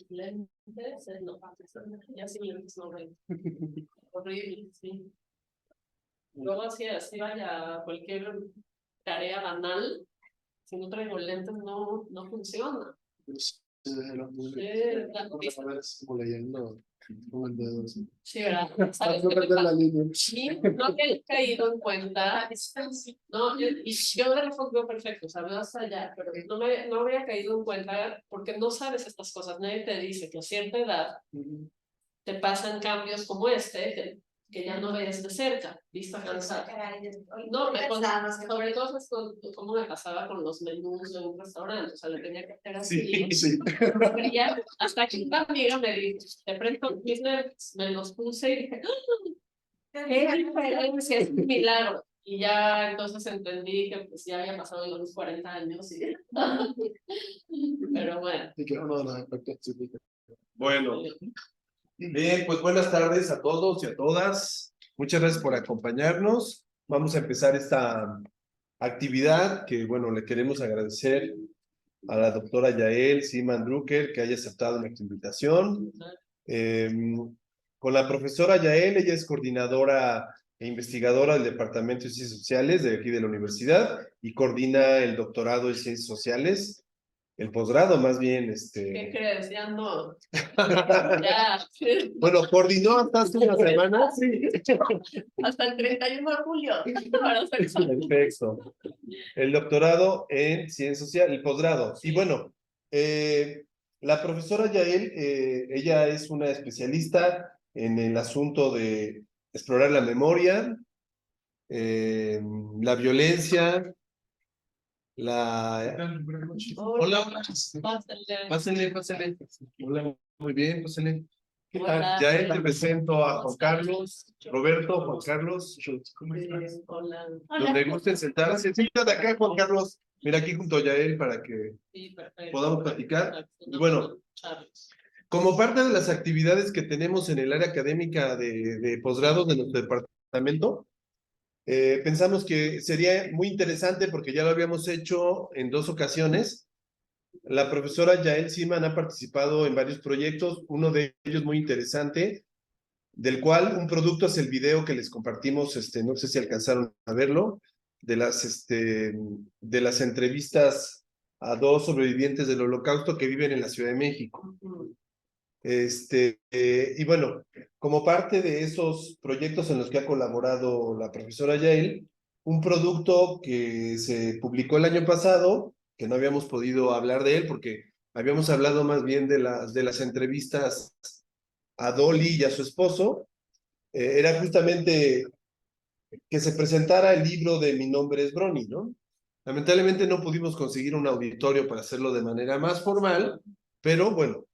lentes, no, ya sin lentes no veo. Horrible, sí. Luego así vaya a cualquier tarea banal, si no traigo lentes no funciona. Como leyendo con el dedo. Sí, ¿verdad? ¿Sabes qué me pasa? Sí, no había caído en cuenta, no, y yo de refugio veo perfecto, sabes hasta allá, pero no había caído en cuenta porque no sabes estas cosas, nadie te dice que a cierta edad te pasan cambios como que ya no ves de cerca, vista cansada. No, sobre todo es como me pasaba con los menús de un restaurante, o sea, le tenía que hacer así. Sí. Ya, hasta que una amiga me dijo, de frente mis nervios, me los puse y dije, ¡qué diferencia! Es un milagro. Y ya entonces entendí que pues ya había pasado los 40 años. Pero bueno. Bueno. Bien, pues buenas tardes a todos y a todas. Muchas gracias por acompañarnos. Vamos a empezar esta actividad que, bueno, le queremos agradecer a la doctora Yael Siman Drucker que haya aceptado nuestra invitación. Con la profesora Yael, ella es coordinadora e investigadora del Departamento de Ciencias Sociales de aquí de la universidad y coordina el doctorado en Ciencias Sociales. El posgrado, más bien, ¿Qué crees? Ya no. Ya. Bueno, coordinó hasta hace una semana. Sí. Hasta el 31 de julio. Perfecto. El doctorado en Ciencias Sociales, el posgrado. Sí. Y bueno, la profesora Yael, ella es una especialista en el asunto de explorar la memoria, la violencia, Buenas noches. Hola, hola. Pásale. Hola, muy bien, pásale. ¿Qué tal? Ya te presento a Juan Carlos, Roberto, Juan Carlos. ¿Cómo estás? Hola. Donde gusten sentarse. Siéntate acá, Juan Carlos. Mira aquí junto a Yael para que podamos platicar. Y bueno, como parte de las actividades que tenemos en el área académica de posgrado de nuestro departamento, pensamos que sería muy interesante porque ya lo habíamos hecho en 2 ocasiones. La profesora Yael Siman ha participado en varios proyectos, uno de ellos muy interesante, del cual un producto es el video que les compartimos, no sé si alcanzaron a verlo, de las entrevistas a 2 sobrevivientes del Holocausto que viven en la Ciudad de México. Y bueno, como parte de esos proyectos en los que ha colaborado la profesora Yael, un producto que se publicó el año pasado, que no habíamos podido hablar de él porque habíamos hablado más bien de las entrevistas a Dolly y a su esposo, era justamente que se presentara el libro de Mi nombre es Brony, ¿no? Lamentablemente no pudimos conseguir un auditorio para hacerlo de manera más formal, pero bueno,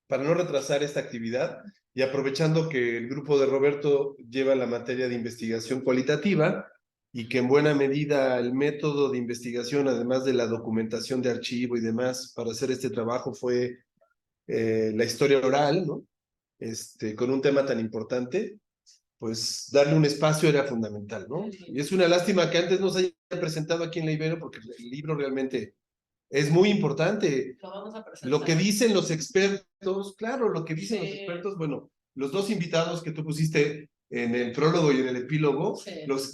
para no retrasar esta actividad y aprovechando que el grupo de Roberto lleva la materia de investigación cualitativa y que en buena medida el método de investigación, además de la documentación de archivo y demás, para hacer este trabajo fue la historia oral, ¿no? Con un tema tan importante, pues darle un espacio era fundamental, ¿no? Y es una lástima que antes no se haya presentado aquí en la Ibero porque el libro realmente es muy importante. Lo que dicen los expertos, claro, lo que dicen los expertos, bueno, los 2 invitados que tú pusiste en el prólogo y en el epílogo,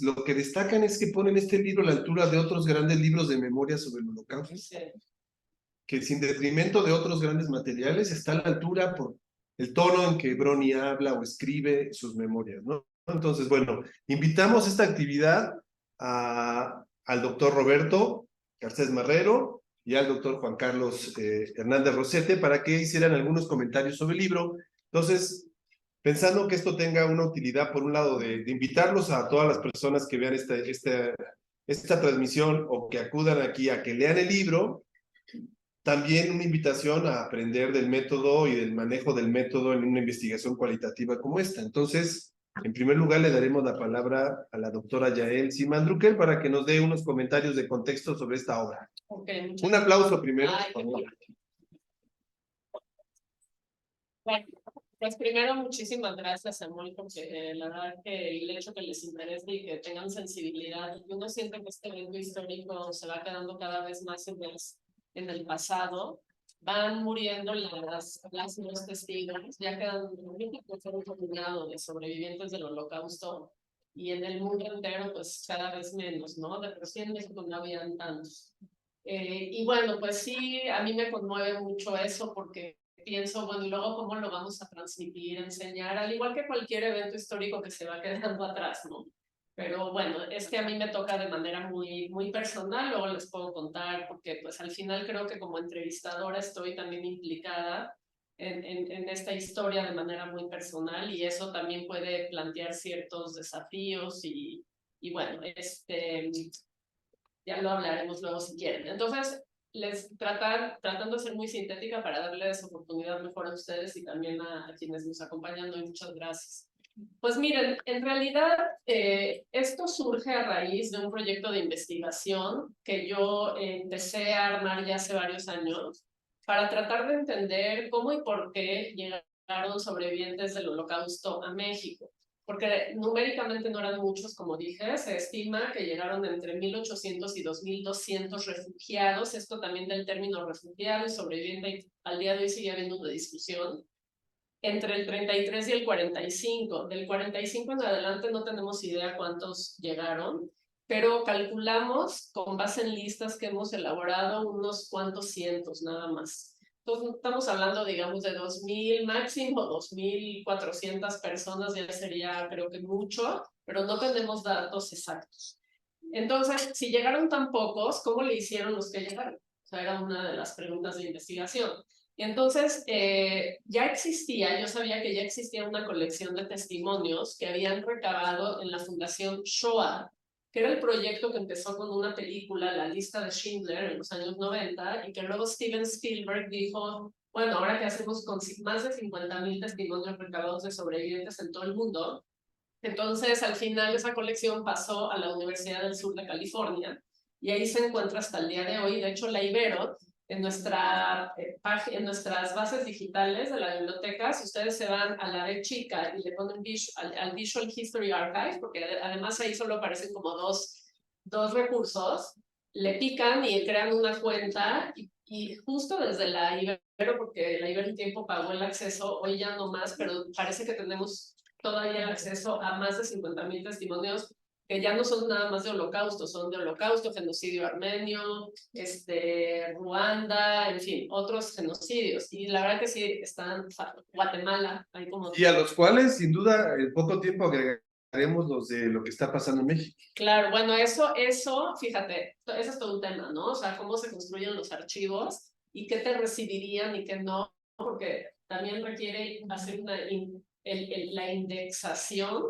lo que destacan es que ponen este libro a la altura de otros grandes libros de memoria sobre el Holocausto, que sin detrimento de otros grandes materiales está a la altura por el tono en que Brony habla o escribe sus memorias, ¿no? Entonces, bueno, invitamos esta actividad al doctor Roberto Garcés Marrero y al doctor Juan Carlos Hernández Rosete para que hicieran algunos comentarios sobre el libro. Entonces, pensando que esto tenga una utilidad, por un lado, de invitarlos a todas las personas que vean esta transmisión o que acudan aquí a que lean el libro, también una invitación a aprender del método y del manejo del método en una investigación cualitativa como esta. Entonces, en primer lugar, le daremos la palabra a la doctora Yael Siman Drucker para que nos dé unos comentarios de contexto sobre esta obra. Un aplauso primero. Bueno, pues primero, muchísimas gracias, Samuel, porque la verdad que el hecho que les interese y que tengan sensibilidad, uno siente que este evento histórico se va quedando cada vez más en el pasado van muriendo los testigos, ya quedan un puñado de sobrevivientes del Holocausto, y en el mundo entero, pues cada vez menos, ¿no? De recién en México no habían tantos. Y bueno, pues sí, a mí me conmueve mucho eso porque pienso, bueno, y luego cómo lo vamos a transmitir, enseñar, al igual que cualquier evento histórico que se va quedando atrás, ¿no? Pero bueno, es que a mí me toca de manera muy personal, luego les puedo contar, porque pues al final creo que como entrevistadora estoy también implicada en esta historia de manera muy personal y eso también puede plantear ciertos desafíos y bueno, ya lo hablaremos luego si quieren. Entonces, tratando de ser muy sintética para darles oportunidad mejor a ustedes y también a quienes nos acompañan hoy, muchas gracias. Pues miren, en realidad esto surge a raíz de un proyecto de investigación que yo empecé a armar ya hace varios años para tratar de entender cómo y por qué llegaron sobrevivientes del Holocausto a México. Porque numéricamente no eran muchos, como dije, se estima que llegaron entre 1800 y 2200 refugiados, esto también del término refugiado y sobreviviente al día de hoy sigue habiendo una discusión, entre el 33 y el 45. Del 45 en adelante no tenemos idea cuántos llegaron, pero calculamos con base en listas que hemos elaborado unos cuantos cientos nada más. Entonces estamos hablando, digamos, de 2000, máximo 2400 personas, ya sería creo que mucho, pero no tenemos datos exactos. Entonces, si llegaron tan pocos, ¿cómo le hicieron los que llegaron? O sea, era una de las preguntas de investigación. Y entonces, ya existía, yo sabía que ya existía una colección de testimonios que habían recabado en la Fundación Shoah, que era el proyecto que empezó con una película, La lista de Schindler, en los años 90, y que luego Steven Spielberg dijo, bueno, ahora que hacemos con más de 50,000 testimonios recabados de sobrevivientes en todo el mundo, entonces al final esa colección pasó a la Universidad del Sur de California, y ahí se encuentra hasta el día de hoy. De hecho, la Ibero, en nuestras bases digitales de la biblioteca, si ustedes se van a la de chica y le ponen al Visual History Archive, porque además ahí solo aparecen como dos recursos, le pican y crean una cuenta y justo desde la Ibero, porque la Ibero un tiempo pagó el acceso, hoy ya no más, pero parece que tenemos todavía acceso a más de 50,000 testimonios que ya no son nada más de holocausto, son de holocausto, genocidio armenio, Ruanda, en fin, otros genocidios. Y la verdad que sí, están Guatemala, hay como... Y a los cuales, sin duda, en poco tiempo agregaremos los de lo que está pasando en México. Claro, bueno, eso, fíjate, eso es todo un tema, ¿no? O sea, cómo se construyen los archivos y qué te recibirían y qué no, porque también requiere hacer la indexación,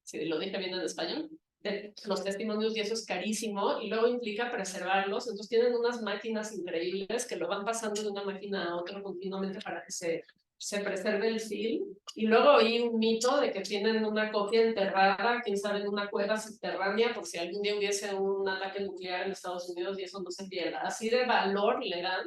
si lo dije bien en español, de los testimonios, y eso es carísimo, y luego implica preservarlos. Entonces tienen unas máquinas increíbles que lo van pasando de una máquina a otra continuamente para que se preserve el film. Y luego oí un mito de que tienen una copia enterrada, quién sabe, en una cueva subterránea, por si algún día hubiese un ataque nuclear en Estados Unidos y eso no se pierda. Así de valor le dan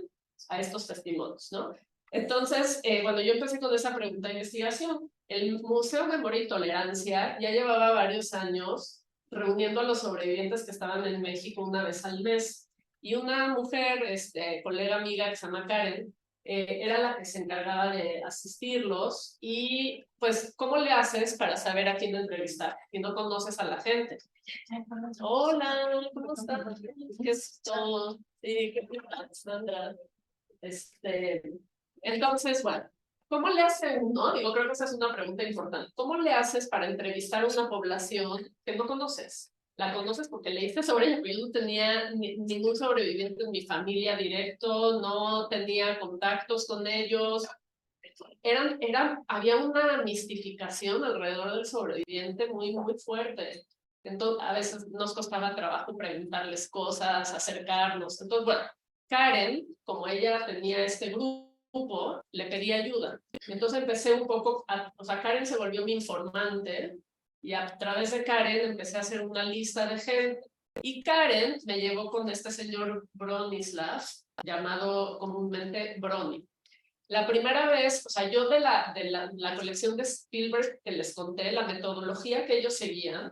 a estos testimonios, ¿no? Entonces, bueno, yo empecé con esa pregunta de investigación. El Museo de Memoria y Tolerancia ya llevaba varios años reuniendo a los sobrevivientes que estaban en México una vez al mes. Y una mujer, colega amiga que se llama Karen, era la que se encargaba de asistirlos. Y pues, ¿cómo le haces para saber a quién entrevistar si no conoces a la gente? Hola, ¿cómo estás? ¿Qué es todo? Sí, ¿qué tal, Sandra? Entonces, bueno, ¿cómo le hace uno? Digo, creo que esa es una pregunta importante. ¿Cómo le haces para entrevistar a una población que no conoces? La conoces porque leíste sobre ella, pero yo no tenía ningún sobreviviente en mi familia directo, no tenía contactos con ellos. Había una mistificación alrededor del sobreviviente muy fuerte. Entonces, a veces nos costaba trabajo preguntarles cosas, acercarnos. Entonces, bueno, Karen, como ella tenía este grupo, le pedí ayuda. Entonces empecé un poco, o sea, Karen se volvió mi informante y a través de Karen empecé a hacer una lista de gente. Y Karen me llevó con este señor Bronislav, llamado comúnmente Brony. La primera vez, o sea, yo de la colección de Spielberg que les conté, la metodología que ellos seguían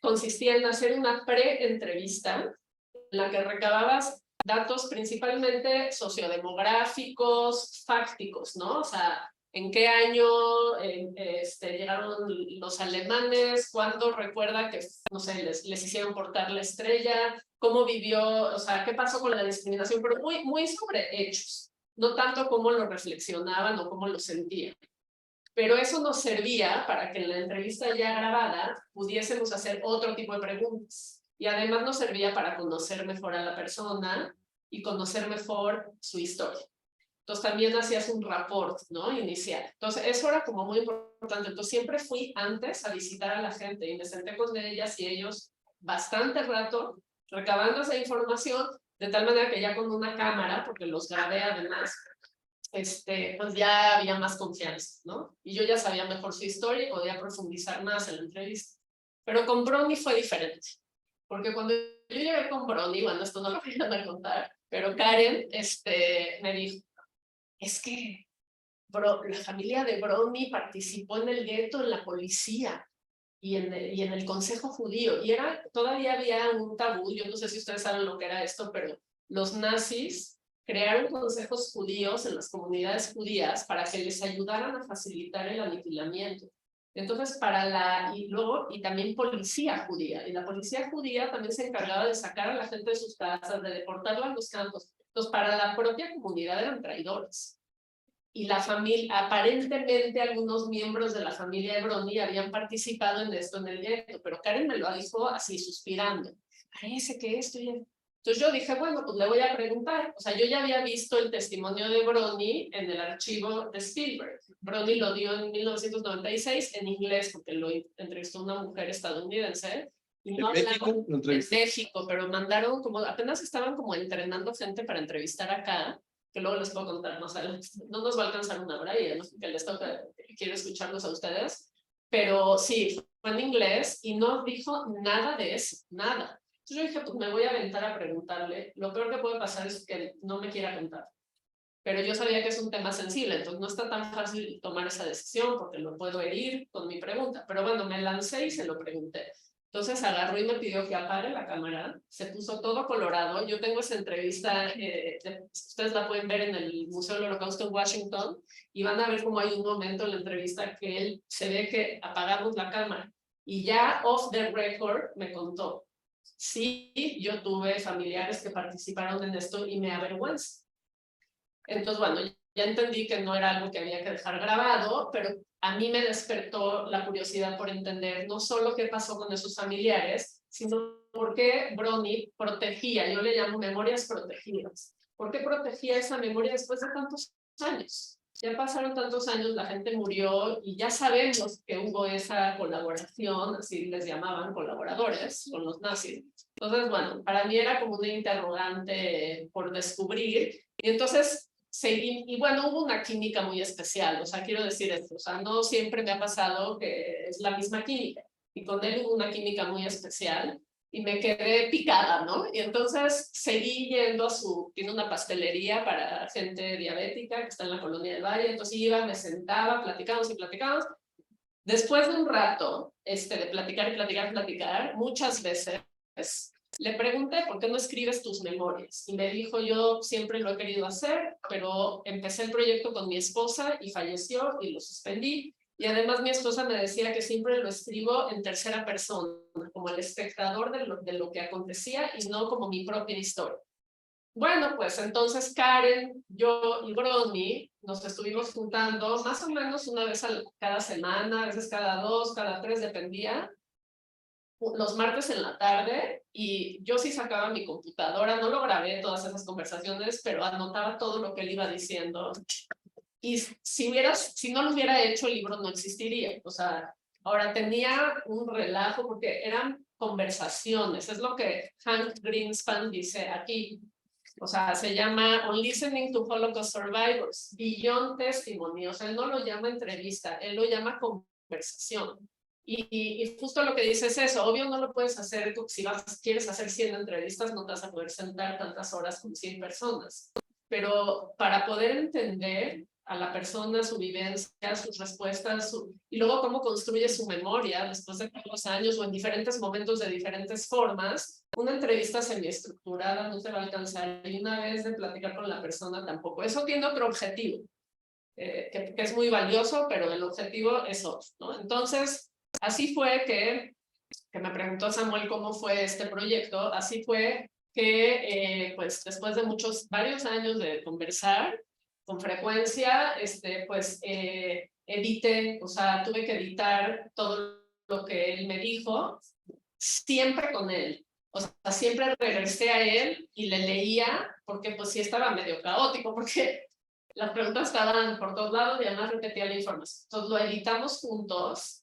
consistía en hacer una pre-entrevista en la que recababas datos principalmente sociodemográficos, fácticos, ¿no? O sea, ¿en qué año llegaron los alemanes? ¿Cuándo recuerda que, no sé, les hicieron portar la estrella? ¿Cómo vivió? O sea, ¿qué pasó con la discriminación? Pero muy sobre hechos, no tanto cómo lo reflexionaban o cómo lo sentían. Pero eso nos servía para que en la entrevista ya grabada pudiésemos hacer otro tipo de preguntas. Y además nos servía para conocer mejor a la persona y conocer mejor su historia. Entonces también hacías un rapport, ¿no? Inicial. Entonces eso era como muy importante. Entonces siempre fui antes a visitar a la gente y me senté con ellas y ellos bastante rato recabando esa información, de tal manera que ya con una cámara, porque los grabé además, pues ya había más confianza, ¿no? Y yo ya sabía mejor su historia y podía profundizar más en la entrevista. Pero con Brony fue diferente, porque cuando yo llegué con Brony, bueno, esto no lo voy a contar, pero Karen me dijo, es que la familia de Brony participó en el gueto, en la policía y en el consejo judío, y todavía había un tabú, yo no sé si ustedes saben lo que era esto, pero los nazis crearon consejos judíos en las comunidades judías para que les ayudaran a facilitar el aniquilamiento. Entonces, y también policía judía, y la policía judía también se encargaba de sacar a la gente de sus casas, de deportarla a los campos. Entonces, para la propia comunidad eran traidores. Y la familia, aparentemente algunos miembros de la familia de Brony habían participado en esto en el gueto, pero Karen me lo dijo así, suspirando. Parece que esto ya... Entonces yo dije, bueno, pues le voy a preguntar. O sea, yo ya había visto el testimonio de Brony en el archivo de Spielberg. Brony lo dio en 1996 en inglés, porque lo entrevistó una mujer estadounidense. Y no ¿En México? en México, pero mandaron como, apenas estaban como entrenando gente para entrevistar acá, que luego les puedo contar más adelante. No nos va a alcanzar una hora y además que les toca, quiero escucharlos a ustedes, pero sí, fue en inglés y no dijo nada de eso, nada. Entonces yo dije, pues me voy a aventar a preguntarle. Lo peor que puede pasar es que no me quiera contar. Pero yo sabía que es un tema sensible, entonces no está tan fácil tomar esa decisión porque lo puedo herir con mi pregunta. Pero bueno, me lancé y se lo pregunté. Entonces agarró y me pidió que apague la cámara, se puso todo colorado. Yo tengo esa entrevista, ustedes la pueden ver en el Museo del Holocausto en Washington, y van a ver cómo hay un momento en la entrevista que él se ve que apagamos la cámara. Y ya off the record me contó, sí, yo tuve familiares que participaron en esto y me avergüenza. Entonces, bueno, ya entendí que no era algo que había que dejar grabado, pero a mí me despertó la curiosidad por entender no solo qué pasó con esos familiares, sino por qué Brony protegía, yo le llamo memorias protegidas. ¿Por qué protegía esa memoria después de tantos años? Ya pasaron tantos años, la gente murió y ya sabemos que hubo esa colaboración, así les llamaban colaboradores con los nazis. Entonces, bueno, para mí era como una interrogante por descubrir. Y entonces seguí, y bueno, hubo una química muy especial, o sea, quiero decir esto, o sea, no siempre me ha pasado que es la misma química, y con él hubo una química muy especial, y me quedé picada, ¿no? Y entonces seguí yendo tiene una pastelería para gente diabética que está en la Colonia del Valle, entonces iba, me sentaba, platicábamos y platicábamos. Después de un rato de platicar y platicar y platicar, muchas veces le pregunté, ¿por qué no escribes tus memorias? Y me dijo, yo siempre lo he querido hacer, pero empecé el proyecto con mi esposa y falleció y lo suspendí. Y además mi esposa me decía que siempre lo escribo en tercera persona, como el espectador de lo que acontecía y no como mi propia historia. Bueno, pues entonces Karen, yo y Brony nos estuvimos juntando más o menos una vez cada semana, a veces cada 2, cada 3, dependía, los martes en la tarde, y yo sí sacaba mi computadora, no lo grabé todas esas conversaciones, pero anotaba todo lo que él iba diciendo. Y si no lo hubiera hecho, el libro no existiría. O sea, ahora tenía un relajo porque eran conversaciones, es lo que Hank Greenspan dice aquí. O sea, se llama On Listening to Holocaust Survivors, Beyond Testimony. O sea, él no lo llama entrevista, él lo llama conversación. Y justo lo que dice es eso, obvio no lo puedes hacer, si quieres hacer 100 entrevistas, no te vas a poder sentar tantas horas con 100 personas. pero para poder entender a la persona, su vivencia, sus respuestas, y luego cómo construye su memoria después de los años o en diferentes momentos de diferentes formas, una entrevista semiestructurada no te va a alcanzar y una vez de platicar con la persona tampoco. Eso tiene otro objetivo, que es muy valioso, pero el objetivo es otro, ¿no? Entonces, así fue que me preguntó Samuel cómo fue este proyecto, así fue que pues después de varios años de conversar, con frecuencia, pues edité, o sea, tuve que editar todo lo que él me dijo, siempre con él. O sea, siempre regresé a él y le leía, porque pues sí estaba medio caótico, porque las preguntas estaban por todos lados y además repetía la información. Entonces lo editamos juntos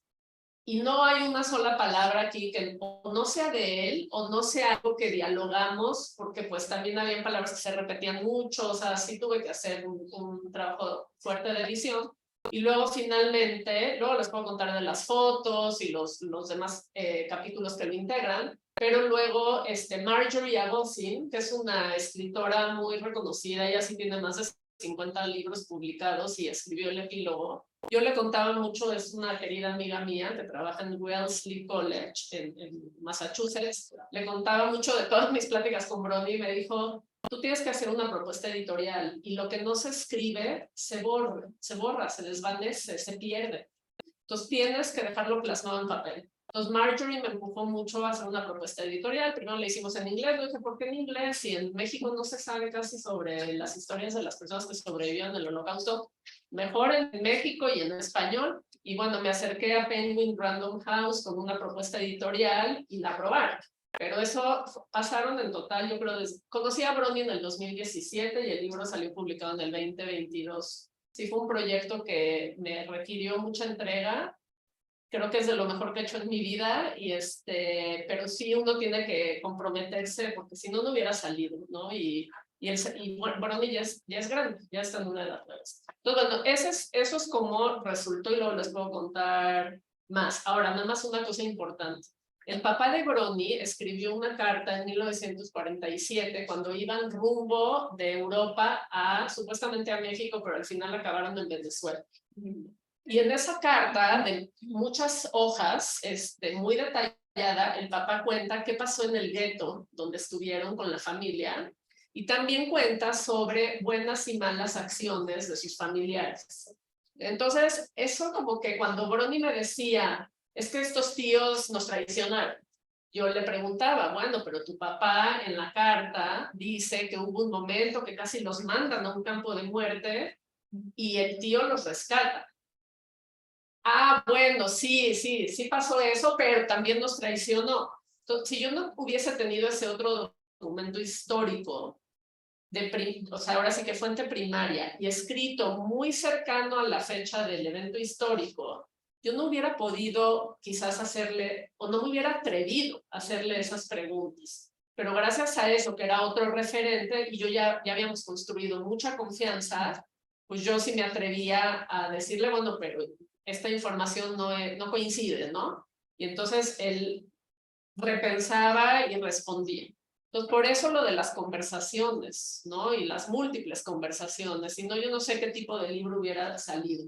y no hay una sola palabra aquí que o no sea de él o no sea algo que dialogamos, porque pues también había palabras que se repetían mucho, o sea, sí tuve que hacer un trabajo fuerte de edición. Y luego finalmente, luego les puedo contar de las fotos y los demás capítulos que lo integran, pero luego Marjorie Agosin, que es una escritora muy reconocida, ella sí tiene más de 50 libros publicados y escribió el epílogo. Yo le contaba mucho, es una querida amiga mía que trabaja en Wellesley College en Massachusetts. Le contaba mucho de todas mis pláticas con Bronnie y me dijo, tú tienes que hacer una propuesta editorial y lo que no se escribe se borra, se desvanece, se pierde. Entonces tienes que dejarlo plasmado en papel. Entonces Marjorie me empujó mucho a hacer una propuesta editorial. Primero la hicimos en inglés. Yo dije, ¿por qué en inglés? Si en México no se sabe casi sobre las historias de las personas que sobrevivieron del Holocausto, mejor en México y en español. Y bueno, me acerqué a Penguin Random House con una propuesta editorial y la aprobaron. Pero eso pasaron en total, yo creo, conocí a Bronnie en el 2017 y el libro salió publicado en el 2022. Sí, fue un proyecto que me requirió mucha entrega. Creo que es de lo mejor que he hecho en mi vida, pero sí uno tiene que comprometerse porque si no, no hubiera salido, ¿no? Y Bronnie ya es grande, ya está en una edad. Entonces, bueno, eso es como resultó y luego les puedo contar más. Ahora, nada más una cosa importante. El papá de Bronnie escribió una carta en 1947 cuando iban rumbo de Europa supuestamente a México, pero al final acabaron en Venezuela. Y en esa carta, de muchas hojas, muy detallada, el papá cuenta qué pasó en el gueto donde estuvieron con la familia y también cuenta sobre buenas y malas acciones de sus familiares. Entonces, eso como que cuando Bronnie me decía, es que estos tíos nos traicionaron, yo le preguntaba, bueno, pero tu papá en la carta dice que hubo un momento que casi los mandan a un campo de muerte y el tío los rescata. Bueno, sí pasó eso, pero también nos traicionó. Entonces, si yo no hubiese tenido ese otro documento histórico, o sea, ahora sí que fuente primaria, y escrito muy cercano a la fecha del evento histórico, yo no hubiera podido quizás hacerle, o no me hubiera atrevido a hacerle esas preguntas. Pero gracias a eso, que era otro referente, y yo ya habíamos construido mucha confianza, pues yo sí me atrevía a decirle, bueno, pero esta información no coincide, ¿no? Y entonces él repensaba y respondía. Entonces, por eso lo de las conversaciones, ¿no? Y las múltiples conversaciones, si no, yo no sé qué tipo de libro hubiera salido.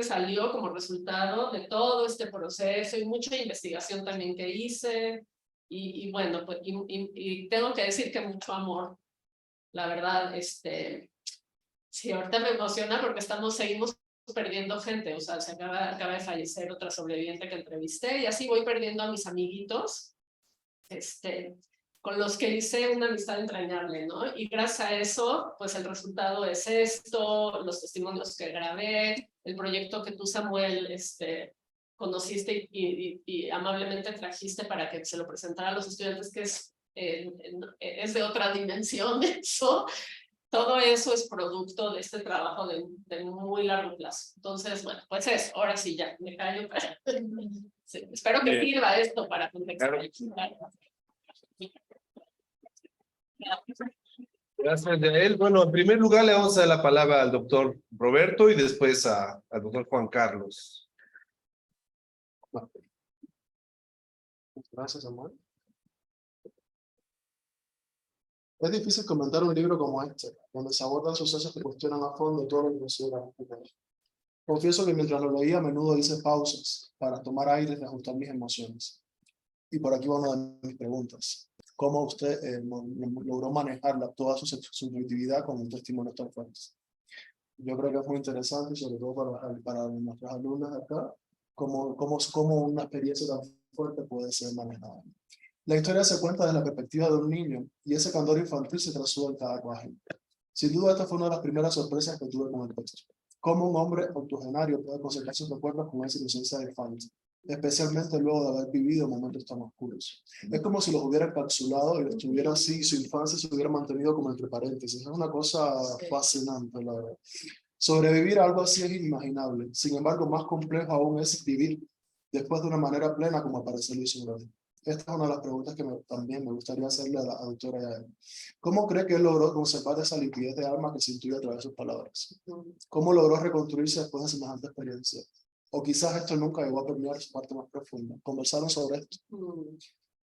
Salió como resultado de todo este proceso y mucha investigación también que hice. Y bueno, pues, y tengo que decir que mucho amor, la verdad, sí, ahorita me emociona porque seguimos perdiendo gente, o sea, acaba de fallecer otra sobreviviente que entrevisté y así voy perdiendo a mis amiguitos, con los que hice una amistad entrañable, ¿no? Y gracias a eso, pues el resultado es esto, los testimonios que grabé, el proyecto que tú, Samuel, conociste y amablemente trajiste para que se lo presentara a los estudiantes, que es de otra dimensión eso. Todo eso es producto de este trabajo de muy largo plazo. Entonces, bueno, pues eso, ahora sí ya, me callo. Sí, espero que sirva esto para contextualizar. Gracias, Yael. Bueno, en primer lugar le vamos a dar la palabra al doctor Roberto y después al doctor Juan Carlos. Gracias, Samuel. Es difícil comentar un libro como este. donde se abordan sucesos que cuestionan a fondo todo lo que consideramos primero. Confieso que mientras lo leía a menudo hice pausas para tomar aire y ajustar mis emociones. Y por aquí va una de mis preguntas. ¿Cómo usted logró manejar toda su subjetividad con un testimonio tan fuerte? Yo creo que es muy interesante, sobre todo para nuestras alumnas acá, cómo una experiencia tan fuerte puede ser manejada. La historia se cuenta desde la perspectiva de un niño y ese candor infantil se trasluda en cada página. Sin duda, esta fue una de las primeras sorpresas que tuve con el texto. Cómo un hombre octogenario puede conservar sus recuerdos con esa inocencia de infante, especialmente luego de haber vivido momentos tan oscuros. Es como si los hubiera encapsulado y estuviera así, su infancia se hubiera mantenido como entre paréntesis. Es una cosa fascinante, la verdad. Sobrevivir a algo así es inimaginable. Sin embargo, más complejo aún es vivir después de una manera plena como aparece Luis Urani. Esta es una de las preguntas que también me gustaría hacerle a la doctora Yael. ¿Cómo cree que él logró conservar esa limpidez de alma que se intuye a través de sus palabras? ¿Cómo logró reconstruirse después de semejante experiencia? O quizás esto nunca llegó a permear su parte más profunda. ¿Conversaron sobre esto?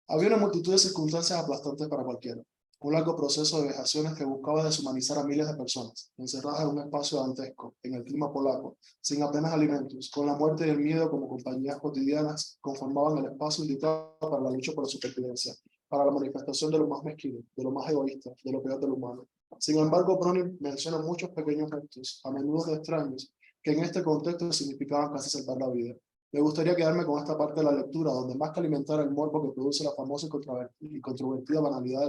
Había una multitud de circunstancias aplastantes para cualquiera. Un largo proceso de vejaciones que buscaba deshumanizar a miles de personas, encerradas en un espacio dantesco, en el clima polaco, sin apenas alimentos, con la muerte y el miedo como compañías cotidianas, conformaban el espacio indicado para la lucha por la supervivencia, para la manifestación de lo más mezquino, de lo más egoísta, de lo peor del humano. Sin embargo, Browning menciona muchos pequeños gestos, a menudo extraños, que en este contexto significaban casi salvar la vida. Me gustaría quedarme con esta parte de la lectura, donde más que alimentar el morbo que produce la famosa y controvertida banalidad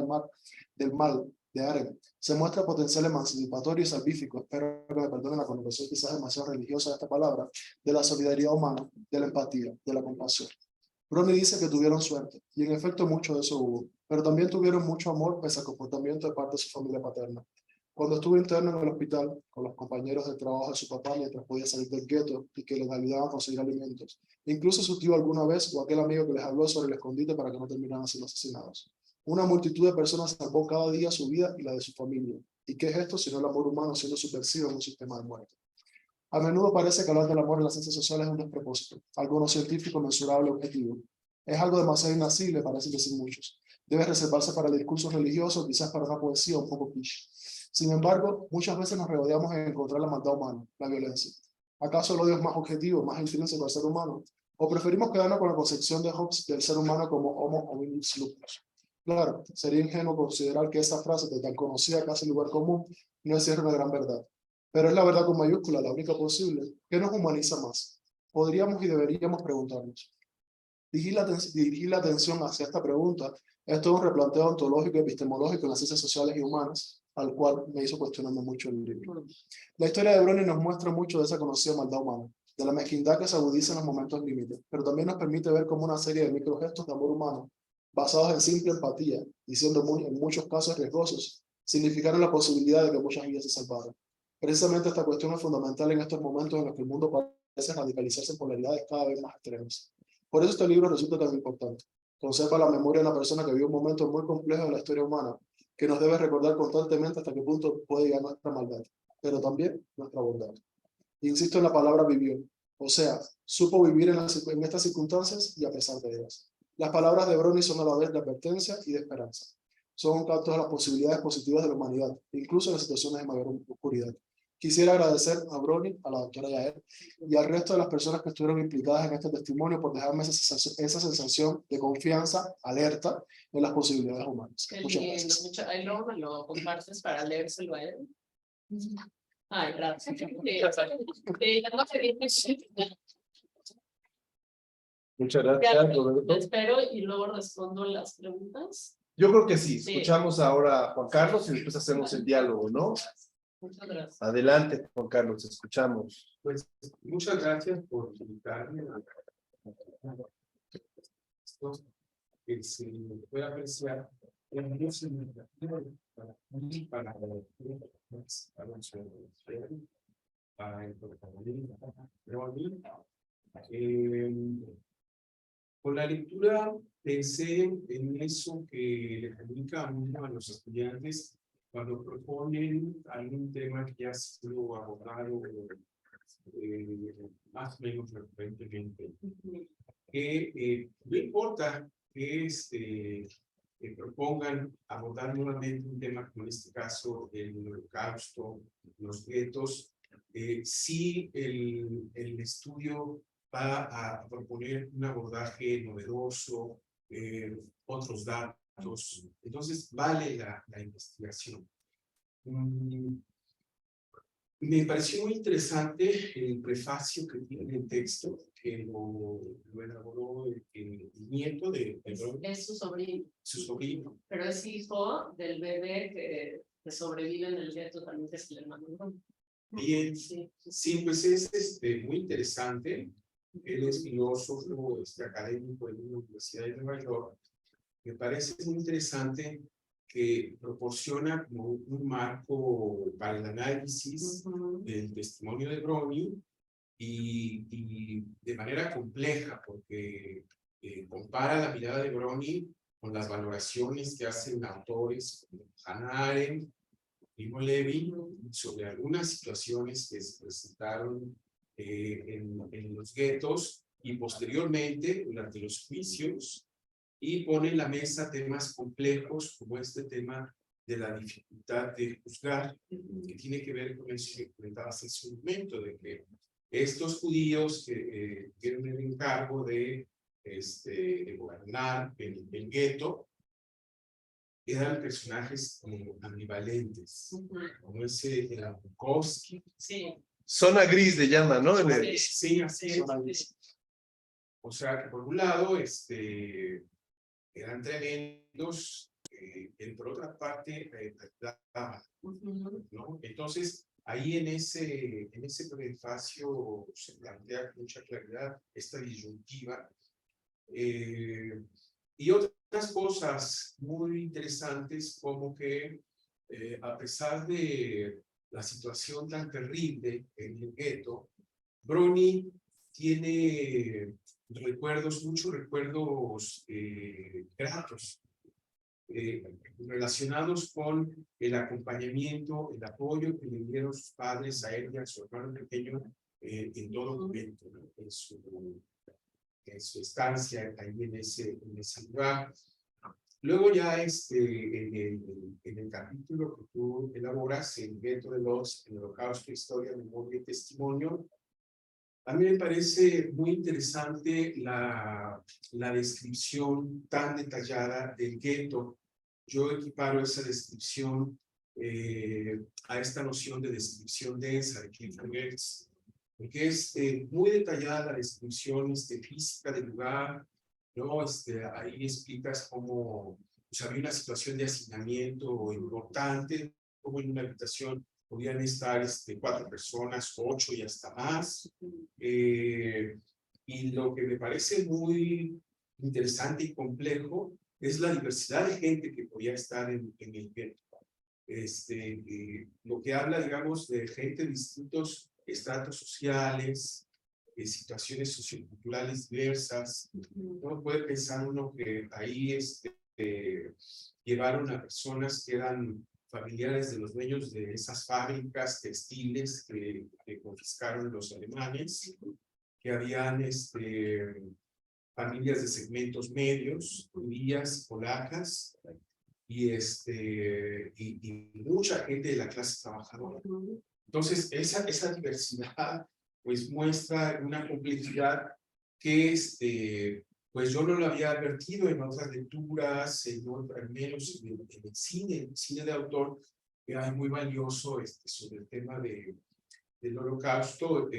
del mal de Arendt, se muestra potencial emancipatorio y salvífico, espero que me perdonen la connotación quizás demasiado religiosa de esta palabra, de la solidaridad humana, de la empatía, de la compasión. Browning dice que tuvieron suerte, y en efecto mucho de eso hubo, pero también tuvieron mucho amor pese al comportamiento de parte de su familia paterna. Cuando estuvo interno en el hospital, con los compañeros de trabajo de su papá mientras podía salir del gueto y que les ayudaban a conseguir alimentos, incluso su tío alguna vez o aquel amigo que les habló sobre el escondite para que no terminaran siendo asesinados. Una multitud de personas salvó cada día su vida y la de su familia. ¿Y qué es esto sino el amor humano siendo subversivo en un sistema de muerte? A menudo parece que hablar del amor en las ciencias sociales es un despropósito, algo no científico, mensurable, objetivo. Es algo demasiado inacible, parecen decir muchos. Debe reservarse para el discurso religioso, quizás para una poesía un poco quiche. Sin embargo, muchas veces nos regodeamos en encontrar la maldad humana, la violencia. ¿Acaso el odio es más objetivo, más intrínseco al ser humano? ¿O preferimos quedarnos con la concepción de Hobbes del ser humano como homo hominis lupus? Claro, sería ingenuo considerar que esa frase de tan conocida casi lugar común no encierra una gran verdad. Pero es la verdad con mayúscula, la única posible. ¿Qué nos humaniza más? Podríamos y deberíamos preguntarnos. Dirigir la atención hacia esta pregunta es todo un replanteo ontológico y epistemológico en las ciencias sociales y humanas, al cual me hizo cuestionarme mucho el libro. La historia de Browning nos muestra mucho de esa conocida maldad humana, de la mezquindad que se agudiza en los momentos límites, pero también nos permite ver cómo una serie de microgestos de amor humano, basados en simple empatía, y siendo en muchos casos riesgosos, significaron la posibilidad de que muchas vidas se salvaran. Precisamente esta cuestión es fundamental en estos momentos en los que el mundo parece radicalizarse en polaridades cada vez más extremas. Por eso este libro resulta tan importante. Conserva la memoria de una persona que vivió un momento muy complejo de la historia humana, que nos debe recordar constantemente hasta qué punto puede llegar nuestra maldad, pero también nuestra bondad. Insisto en la palabra vivió, o sea, supo vivir en estas circunstancias y a pesar de ellas. Las palabras de Browning son a la vez de advertencia y de esperanza. Son un canto de las posibilidades positivas de la humanidad, incluso en las situaciones de mayor oscuridad. Quisiera agradecer a Browning, a la doctora Yael y al resto de las personas que estuvieron implicadas en este testimonio por dejarme esa sensación de confianza, alerta en las posibilidades humanas. Muchas gracias. Ahí luego me lo compartes para leérselo a él. Ay, gracias. Muchas gracias, Lo Roberto. espero y luego respondo las preguntas. Yo creo que sí. Escuchamos ahora a Juan Carlos y después hacemos el diálogo, ¿no? Muchas gracias. Adelante, Juan Carlos, escuchamos. Pues muchas gracias por invitarme a esto que se puede apreciar en muy significativo para el protagonista. Pero a mí, con la lectura pensé en eso que le comunica a los estudiantes cuando proponen algún tema que ya ha sido abordado más o menos frecuentemente, que no importa que propongan abordar nuevamente un tema como en este caso el Holocausto, los guetos, si el estudio va a proponer un abordaje novedoso, otros datos, entonces vale la investigación. Me pareció muy interesante el prefacio que tiene el texto, que lo elaboró el nieto de Es su sobrino, su sobrino. pero es hijo del bebé que sobrevive en el gueto también, que es el hermano. Bien, Sí. sí, pues es muy interesante. Él es filósofo, académico en la Universidad de Nueva York. Me parece muy interesante que proporciona como un marco para el análisis del testimonio de Brony y de manera compleja, porque compara la mirada de Brony con las valoraciones que hacen autores como Hannah Arendt, Primo Levi, sobre algunas situaciones que se presentaron en los guetos y posteriormente durante los juicios, y pone en la mesa temas complejos como este tema de la dificultad de juzgar, que tiene que ver con eso que comentabas en su momento, de que estos judíos que tienen el encargo de gobernar el gueto, eran personajes como ambivalentes, como ese de la Bukowski. Sí. Zona gris le llama, ¿no? Sí, así es. O sea, que por un lado, eran tremendos, pero por otra parte, ¿no? Entonces, ahí en ese prefacio se plantea con mucha claridad esta disyuntiva. Y otras cosas muy interesantes, como que a pesar de la situación tan terrible en el gueto, Brony tiene muchos recuerdos gratos, relacionados con el acompañamiento, el apoyo que le dieron sus padres a él y a su hermano pequeño en todo momento, ¿no? en su estancia ahí en ese lugar. Luego ya en el capítulo que tú elaboras, el gueto de Lodz, el Holocausto, historia, memoria y testimonio, a mí me parece muy interesante la descripción tan detallada del gueto. Yo equiparo esa descripción a esta noción de descripción densa de Kierkegaard, porque es muy detallada la descripción física del lugar, ¿no? Ahí explicas cómo había una situación de hacinamiento importante, como en una habitación podían estar 4 personas, 8 y hasta más. Y lo que me parece muy interesante y complejo es la diversidad de gente que podía estar en el gueto. Lo que habla, digamos, de gente de distintos estratos sociales, situaciones socioculturales diversas. Uno puede pensar uno que ahí llevaron a personas que eran familiares de los dueños de esas fábricas textiles que confiscaron los alemanes, que habían familias de segmentos medios, judías, polacas, y mucha gente de la clase trabajadora. Entonces, esa diversidad pues muestra una complejidad que pues yo no lo había advertido en otras lecturas, al menos en el cine de autor, que era muy valioso sobre el tema del Holocausto.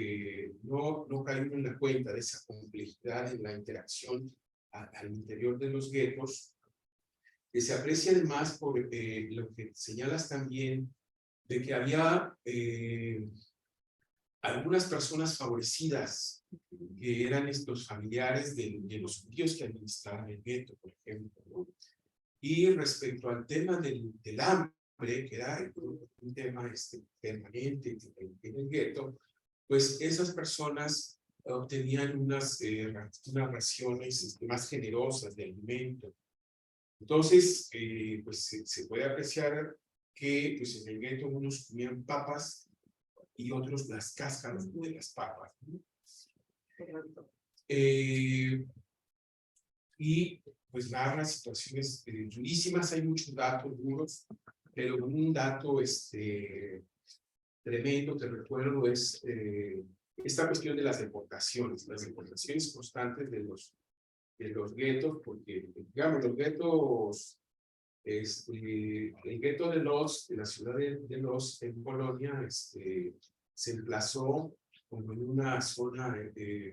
No caí en la cuenta de esa complejidad en la interacción al interior de los guetos, que se aprecia además por lo que señalas también, de que había algunas personas favorecidas, que eran estos familiares de los judíos que administraban el gueto, por ejemplo, ¿no? Y respecto al tema del hambre, que era un tema permanente en el gueto, pues esas personas obtenían unas raciones más generosas de alimento. Entonces, pues se puede apreciar que pues, en el gueto unos comían papas y otros las cáscaras de las papas, ¿no? Y pues narra situaciones durísimas, hay muchos datos duros, pero un dato tremendo, te recuerdo, es esta cuestión de las deportaciones constantes de los guetos, porque, digamos, los guetos, el gueto de la ciudad de Los, en Polonia, se emplazó como en una zona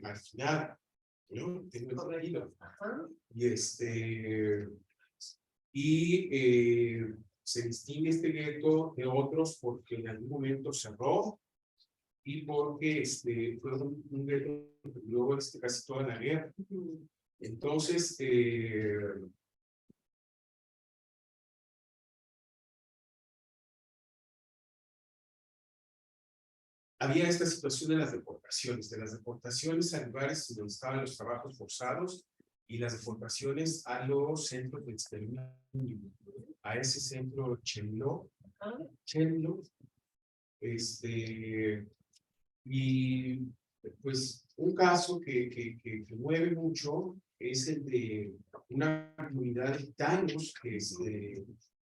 marginada, ¿no? Tengo entendido. Y se distingue este gueto de otros porque en algún momento cerró y porque fue un gueto que duró casi toda la guerra. Entonces, había esta situación de las deportaciones a lugares donde estaban los trabajos forzados y las deportaciones a los centros de exterminio, a ese centro Chemlo, y pues un caso que mueve mucho es el de una comunidad de gitanos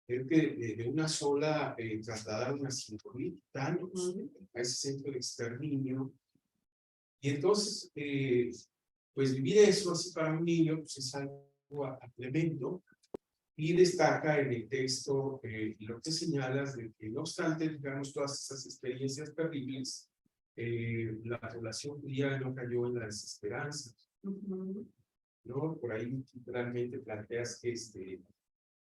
creo que de una sola trasladaron a 5,000 gitanos a ese centro de exterminio. Y entonces, pues vivir eso así para un niño pues es algo tremendo. Y destaca en el texto lo que señalas de que no obstante, digamos, todas esas experiencias terribles, la población judía no cayó en la desesperanza. ¿No? Por ahí realmente planteas que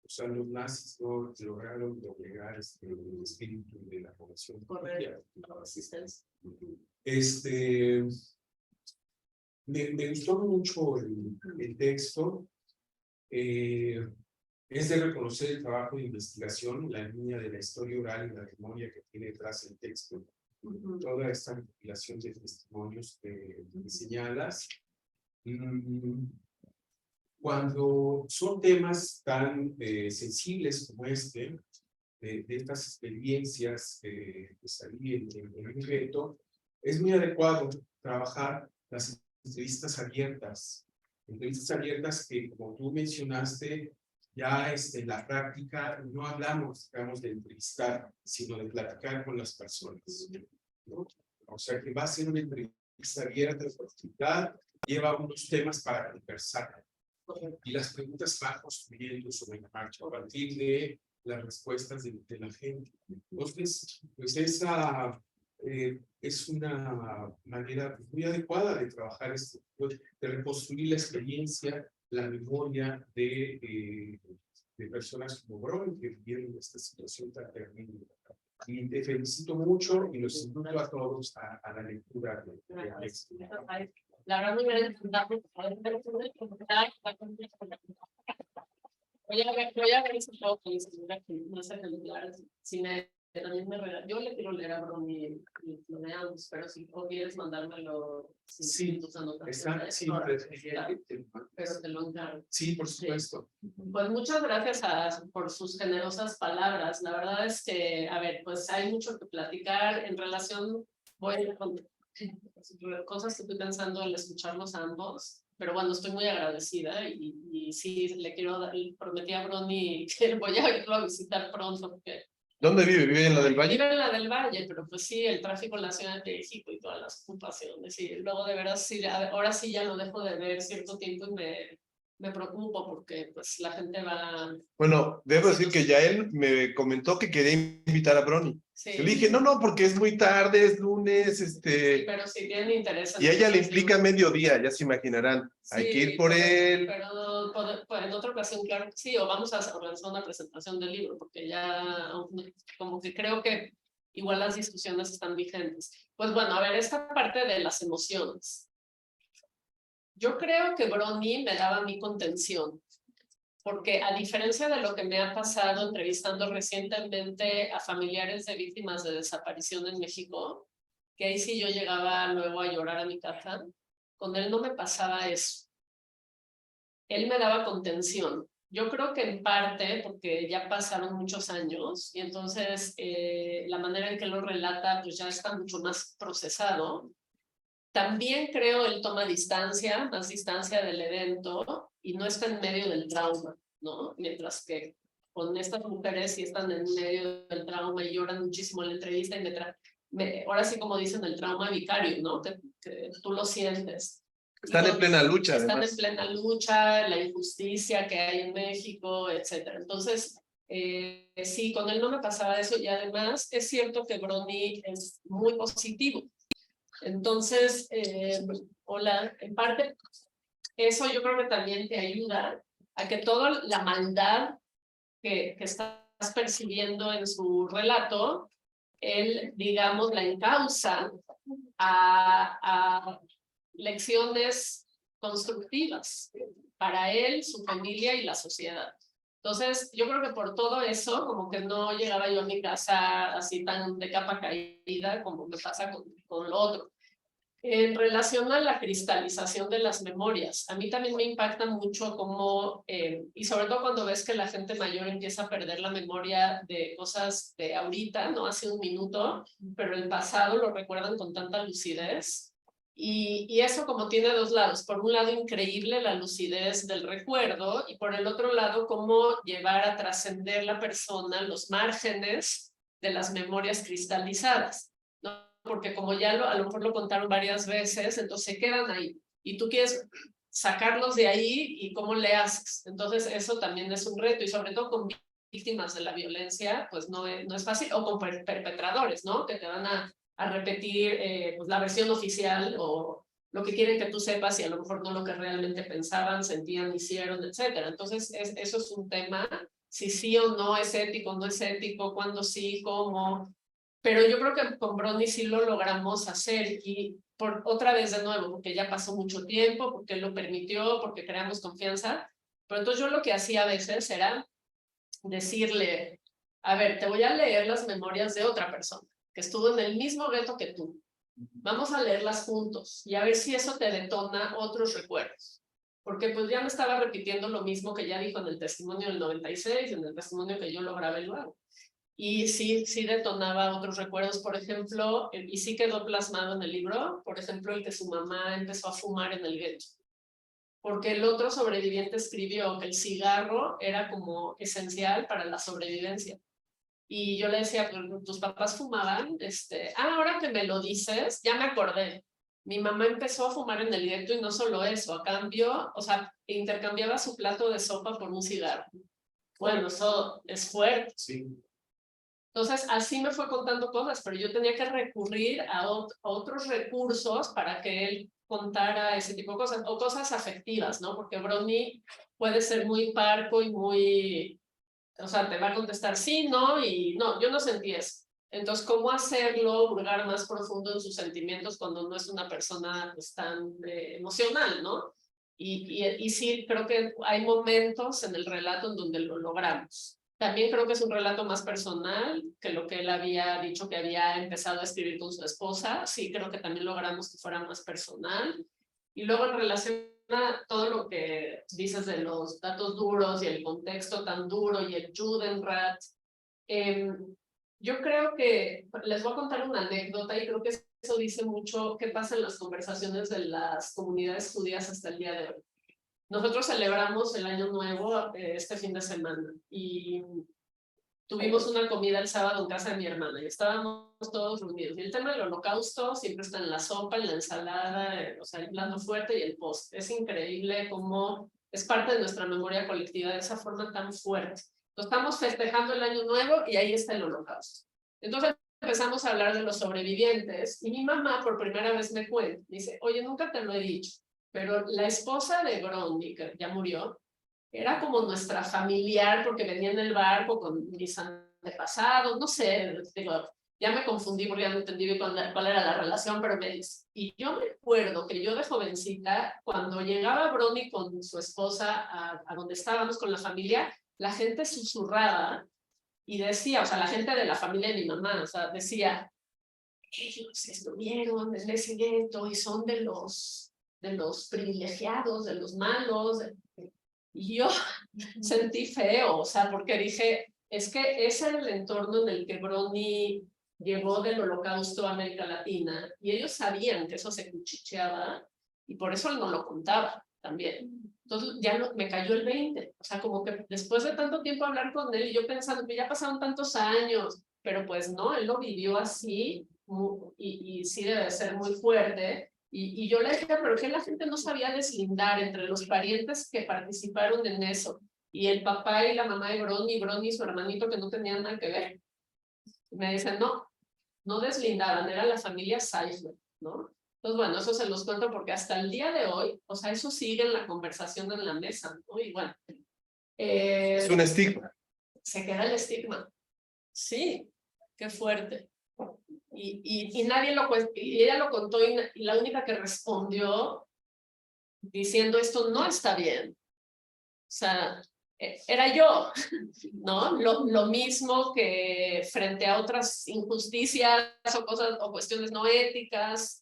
o sea, los nazis no lograron doblegar el espíritu de la población. Correcto, la resistencia. Me gustó mucho el texto. Es de reconocer el trabajo de investigación, la línea de la historia oral y la memoria que tiene detrás el texto. Toda esta recopilación de testimonios que señalas. Cuando son temas tan sensibles como de estas experiencias que salí en un reto, es muy adecuado trabajar las entrevistas abiertas que, como tú mencionaste, ya en la práctica no hablamos, digamos, de entrevistar, sino de platicar con las personas, ¿no? O sea, que va a ser una entrevista abierta, de profundidad, lleva unos temas para conversar. Y las preguntas van construyendo sobre la marcha a partir de las respuestas de la gente. Entonces, pues esa es una manera muy adecuada de trabajar de reconstruir la experiencia, la memoria de personas como Bron que vivieron esta situación tan terrible. Y te felicito mucho y los invito a todos a la lectura del texto. La verdad me hubiera encantado voy a ver si puedo conseguir que no se yo le quiero leer a Bron y lo veamos, pero si quieres mandármelo sí, tus anotaciones, pero te lo encargo. Sí, por supuesto. Pues muchas gracias por sus generosas palabras. La verdad es que, a ver, pues hay mucho que platicar en relación, cosas que estoy pensando al escucharlos a ambos, pero bueno, estoy muy agradecida y sí, le prometí a Brony que voy a irlo a visitar pronto. Porque ¿dónde vive? ¿Vive en la del Valle? Vive en la del Valle, pero pues sí, el tráfico en la Ciudad de México y todas las ocupaciones, y luego de veras, sí, ahora sí ya lo dejo de ver cierto tiempo y me preocupo porque pues la gente va... Bueno, debo decir que ya él me comentó que quería invitar a Brony. Sí. Yo le dije, no, porque es muy tarde, es lunes, Sí, pero si tienen interés. Y ella le implica mediodía, ya se imaginarán. Sí, hay que ir por él. Pero en otra ocasión, claro, sí, o vamos a organizar una presentación del libro, porque ya como que creo que igual las discusiones están vigentes. Pues bueno, a ver, esta parte de las emociones. Yo creo que Brony me daba mi contención, porque a diferencia de lo que me ha pasado entrevistando recientemente a familiares de víctimas de desaparición en México, que ahí sí yo llegaba luego a llorar a mi casa, con él no me pasaba eso. Él me daba contención. Yo creo que en parte porque ya pasaron muchos años y entonces la manera en que lo relata pues ya está mucho más procesado. También creo él toma distancia, más distancia del evento, y no está en medio del trauma, ¿no? Mientras que con estas mujeres sí están en medio del trauma y lloran muchísimo en la entrevista y ahora sí como dicen el trauma vicario, ¿no? Que tú lo sientes. Están en plena lucha, Están además. en plena lucha, la injusticia que hay en México, etcétera. Entonces, sí, con él no me pasaba eso y además es cierto que Brony es muy positivo. Entonces, hola, en parte, eso yo creo que también te ayuda a que toda la maldad que estás percibiendo en su relato, él, digamos, la encausa a lecciones constructivas para él, su familia y la sociedad. Entonces, yo creo que por todo eso, como que no llegaba yo a mi casa así tan de capa caída como me pasa con lo otro. En relación a la cristalización de las memorias, a mí también me impacta mucho cómo, y sobre todo cuando ves que la gente mayor empieza a perder la memoria de cosas de ahorita, no hace un minuto, pero el pasado lo recuerdan con tanta lucidez. Y eso como tiene dos lados. Por un lado, increíble la lucidez del recuerdo y por el otro lado, cómo llevar a trascender la persona los márgenes de las memorias cristalizadas, ¿no? Porque como ya a lo mejor lo contaron varias veces, entonces se quedan ahí. Y tú quieres sacarlos de ahí y cómo le haces. Entonces eso también es un reto y sobre todo con víctimas de la violencia, pues no es fácil, o con perpetradores, ¿no? Que te van a repetir pues la versión oficial o lo que quieren que tú sepas y a lo mejor no lo que realmente pensaban, sentían, hicieron, etcétera. Entonces eso es un tema, si sí o no es ético, no es ético, cuándo sí, cómo. Pero yo creo que con Brony sí lo logramos hacer y otra vez de nuevo, porque ya pasó mucho tiempo, porque lo permitió, porque creamos confianza. Pero entonces yo lo que hacía a veces era decirle, a ver, te voy a leer las memorias de otra persona que estuvo en el mismo gueto que tú. Vamos a leerlas juntos y a ver si eso te detona otros recuerdos. Porque pues ya me estaba repitiendo lo mismo que ya dijo en el testimonio del 96, en el testimonio que yo lo grabé luego. Y sí detonaba otros recuerdos, por ejemplo, y sí quedó plasmado en el libro, por ejemplo, el que su mamá empezó a fumar en el gueto. Porque el otro sobreviviente escribió que el cigarro era como esencial para la sobrevivencia. Y yo le decía, tus papás fumaban, ahora que me lo dices, ya me acordé. Mi mamá empezó a fumar en el gueto y no solo eso, a cambio, o sea, intercambiaba su plato de sopa por un cigarro. Bueno, eso es fuerte. Sí. Entonces, así me fue contando cosas, pero yo tenía que recurrir a otros recursos para que él contara ese tipo de cosas, o cosas afectivas, ¿no? Porque Brony puede ser muy parco y muy, o sea, te va a contestar sí, no, y no, yo no sentí eso. Entonces, ¿cómo hacerlo, hurgar más profundo en sus sentimientos cuando no es una persona pues, tan emocional, ¿no? Y sí, creo que hay momentos en el relato en donde lo logramos. También creo que es un relato más personal que lo que él había dicho que había empezado a escribir con su esposa. Sí, creo que también logramos que fuera más personal. Y luego en relación a todo lo que dices de los datos duros y el contexto tan duro y el Judenrat, yo creo que les voy a contar una anécdota y creo que eso dice mucho qué pasa en las conversaciones de las comunidades judías hasta el día de hoy. Nosotros celebramos el Año Nuevo este fin de semana y tuvimos una comida el sábado en casa de mi hermana y estábamos todos reunidos. Y el tema del holocausto siempre está en la sopa, en la ensalada, o sea, el plato fuerte y el postre. Es increíble cómo es parte de nuestra memoria colectiva de esa forma tan fuerte. Entonces, estamos festejando el Año Nuevo y ahí está el holocausto. Entonces empezamos a hablar de los sobrevivientes y mi mamá por primera vez me cuenta, dice, oye, nunca te lo he dicho, pero la esposa de Brony, que ya murió, era como nuestra familiar porque venía en el barco con mis antepasados, no sé, digo, ya me confundí porque ya no entendí bien cuál era la relación, pero me dice, y yo me acuerdo que yo de jovencita, cuando llegaba Brony con su esposa a donde estábamos con la familia, la gente susurraba y decía, o sea, la gente de la familia de mi mamá, o sea, decía, ellos estuvieron en ese gueto y son de los privilegiados, de los malos. Y yo sentí feo, o sea, porque dije, es que ese era el entorno en el que Brony llegó del Holocausto a América Latina y ellos sabían que eso se cuchicheaba y por eso él no lo contaba. también. Entonces ya me cayó el 20, o sea, como que después de tanto tiempo hablar con él, y yo pensando que ya pasaron tantos años, pero pues no, él lo vivió así, y sí debe ser muy fuerte. Y yo le dije, pero que la gente no sabía deslindar entre los parientes que participaron en eso, y el papá y la mamá de Bronnie y su hermanito que no tenían nada que ver. Me dicen, no deslindaban, era la familia Seifert, ¿no? Entonces, bueno, eso se los cuento porque hasta el día de hoy, o sea, eso sigue en la conversación en la mesa, ¿no? Y bueno. Es un estigma. Se queda el estigma. Sí, qué fuerte. Y nadie lo cuenta, y ella lo contó, y la única que respondió diciendo esto no está bien. O sea, era yo, ¿no? Lo mismo que frente a otras injusticias o cosas o cuestiones no éticas.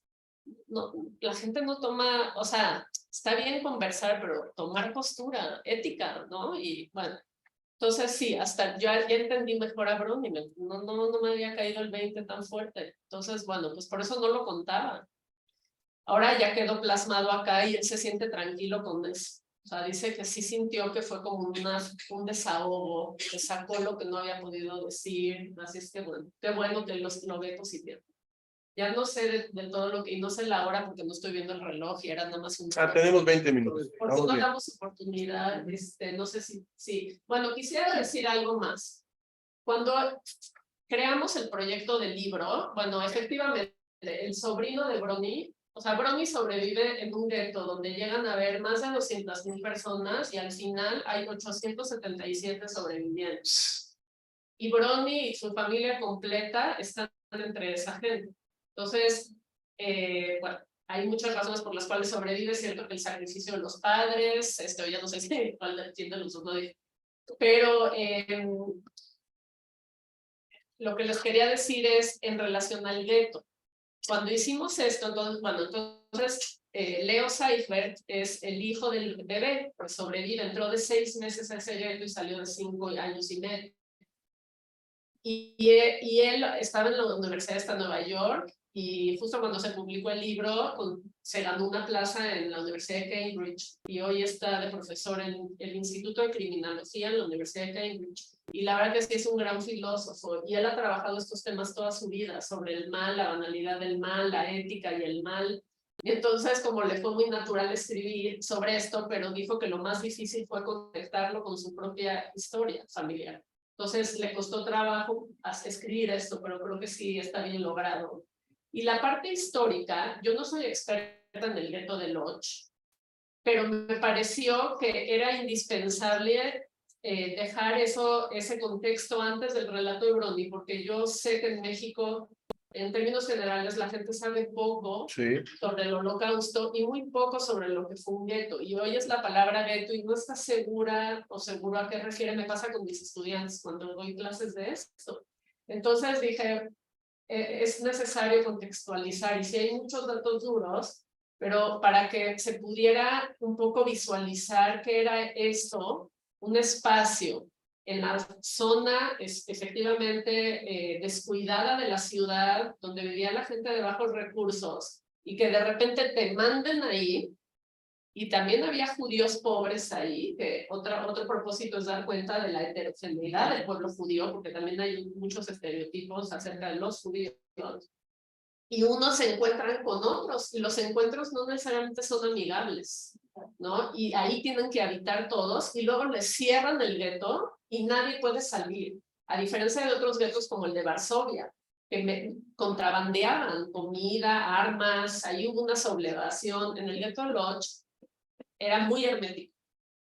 No, la gente no toma, o sea, está bien conversar, pero tomar postura ética, ¿no? Y bueno, entonces sí, hasta yo ya entendí mejor a Bruni, no me había caído el 20 tan fuerte. Entonces, bueno, pues por eso no lo contaba. Ahora ya quedó plasmado acá y él se siente tranquilo con eso. O sea, dice que sí sintió que fue como un desahogo, que sacó lo que no había podido decir. Así es que bueno, qué bueno que lo ve positivo. Ya no sé de todo lo que, y no sé la hora porque no estoy viendo el reloj y era nada más un... Tenemos 20 minutos. Porque no damos oportunidad, no sé si... Bueno, quisiera decir algo más. Cuando creamos el proyecto del libro, bueno, efectivamente, el sobrino de Bronnie, o sea, Bronnie sobrevive en un gueto donde llegan a haber más de 200,000 personas y al final hay 877 sobrevivientes. Y Bronnie y su familia completa están entre esa gente. Entonces, bueno, hay muchas razones por las cuales sobrevive, es cierto que el sacrificio de los padres, ya no sé si cuál entiende los dos, pero lo que les quería decir es en relación al gueto. Cuando hicimos esto, entonces Leo Seifert es el hijo del bebé, pues sobrevive, entró de 6 meses a ese gueto y salió de 5 años y medio. Y él estaba en la Universidad de Nueva York y justo cuando se publicó el libro se ganó una plaza en la Universidad de Cambridge y hoy está de profesor en el Instituto de Criminología en la Universidad de Cambridge. Y la verdad es que es un gran filósofo y él ha trabajado estos temas toda su vida sobre el mal, la banalidad del mal, la ética y el mal. Y entonces como le fue muy natural escribir sobre esto, pero dijo que lo más difícil fue conectarlo con su propia historia familiar. Entonces le costó trabajo escribir esto, pero creo que sí está bien logrado. Y la parte histórica, yo no soy experta en el gueto de Lodz, pero me pareció que era indispensable dejar ese contexto antes del relato de Bronnie, porque yo sé que en México, en términos generales, la gente sabe poco sobre el Holocausto y muy poco sobre lo que fue un gueto. Y oyes la palabra gueto y no estás segura o seguro a qué refiere. Me pasa con mis estudiantes cuando doy clases de esto. Entonces dije, es necesario contextualizar y sí hay muchos datos duros, pero para que se pudiera un poco visualizar qué era esto, un espacio en la zona efectivamente descuidada de la ciudad, donde vivía la gente de bajos recursos, y que de repente te manden ahí, y también había judíos pobres ahí, que otro propósito es dar cuenta de la heterogeneidad del pueblo judío, porque también hay muchos estereotipos acerca de los judíos. Y unos se encuentran con otros, y los encuentros no necesariamente son amigables, ¿no? Y ahí tienen que habitar todos, y luego les cierran el gueto, y nadie puede salir, a diferencia de otros guetos como el de Varsovia, que contrabandeaban comida, armas, ahí hubo una sublevación. En el gueto Lodz era muy hermético.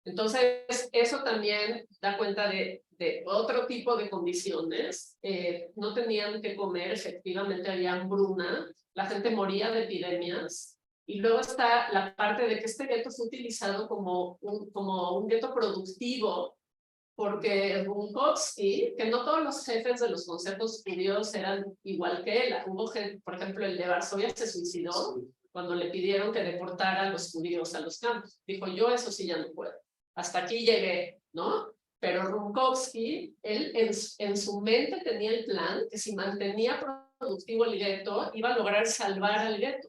Entonces, eso también da cuenta de otro tipo de condiciones. No tenían que comer, efectivamente había hambruna, la gente moría de epidemias. Y luego está la parte de que este gueto fue utilizado como un gueto productivo, porque Rumkowski, que no todos los jefes de los consejos judíos eran igual que él. Hubo gente, por ejemplo, el de Varsovia se suicidó cuando le pidieron que deportara a los judíos a los campos. Dijo, yo eso sí ya no puedo. Hasta aquí llegué, ¿no? Pero Rumkowski, él en su mente tenía el plan que si mantenía productivo el gueto, iba a lograr salvar al gueto.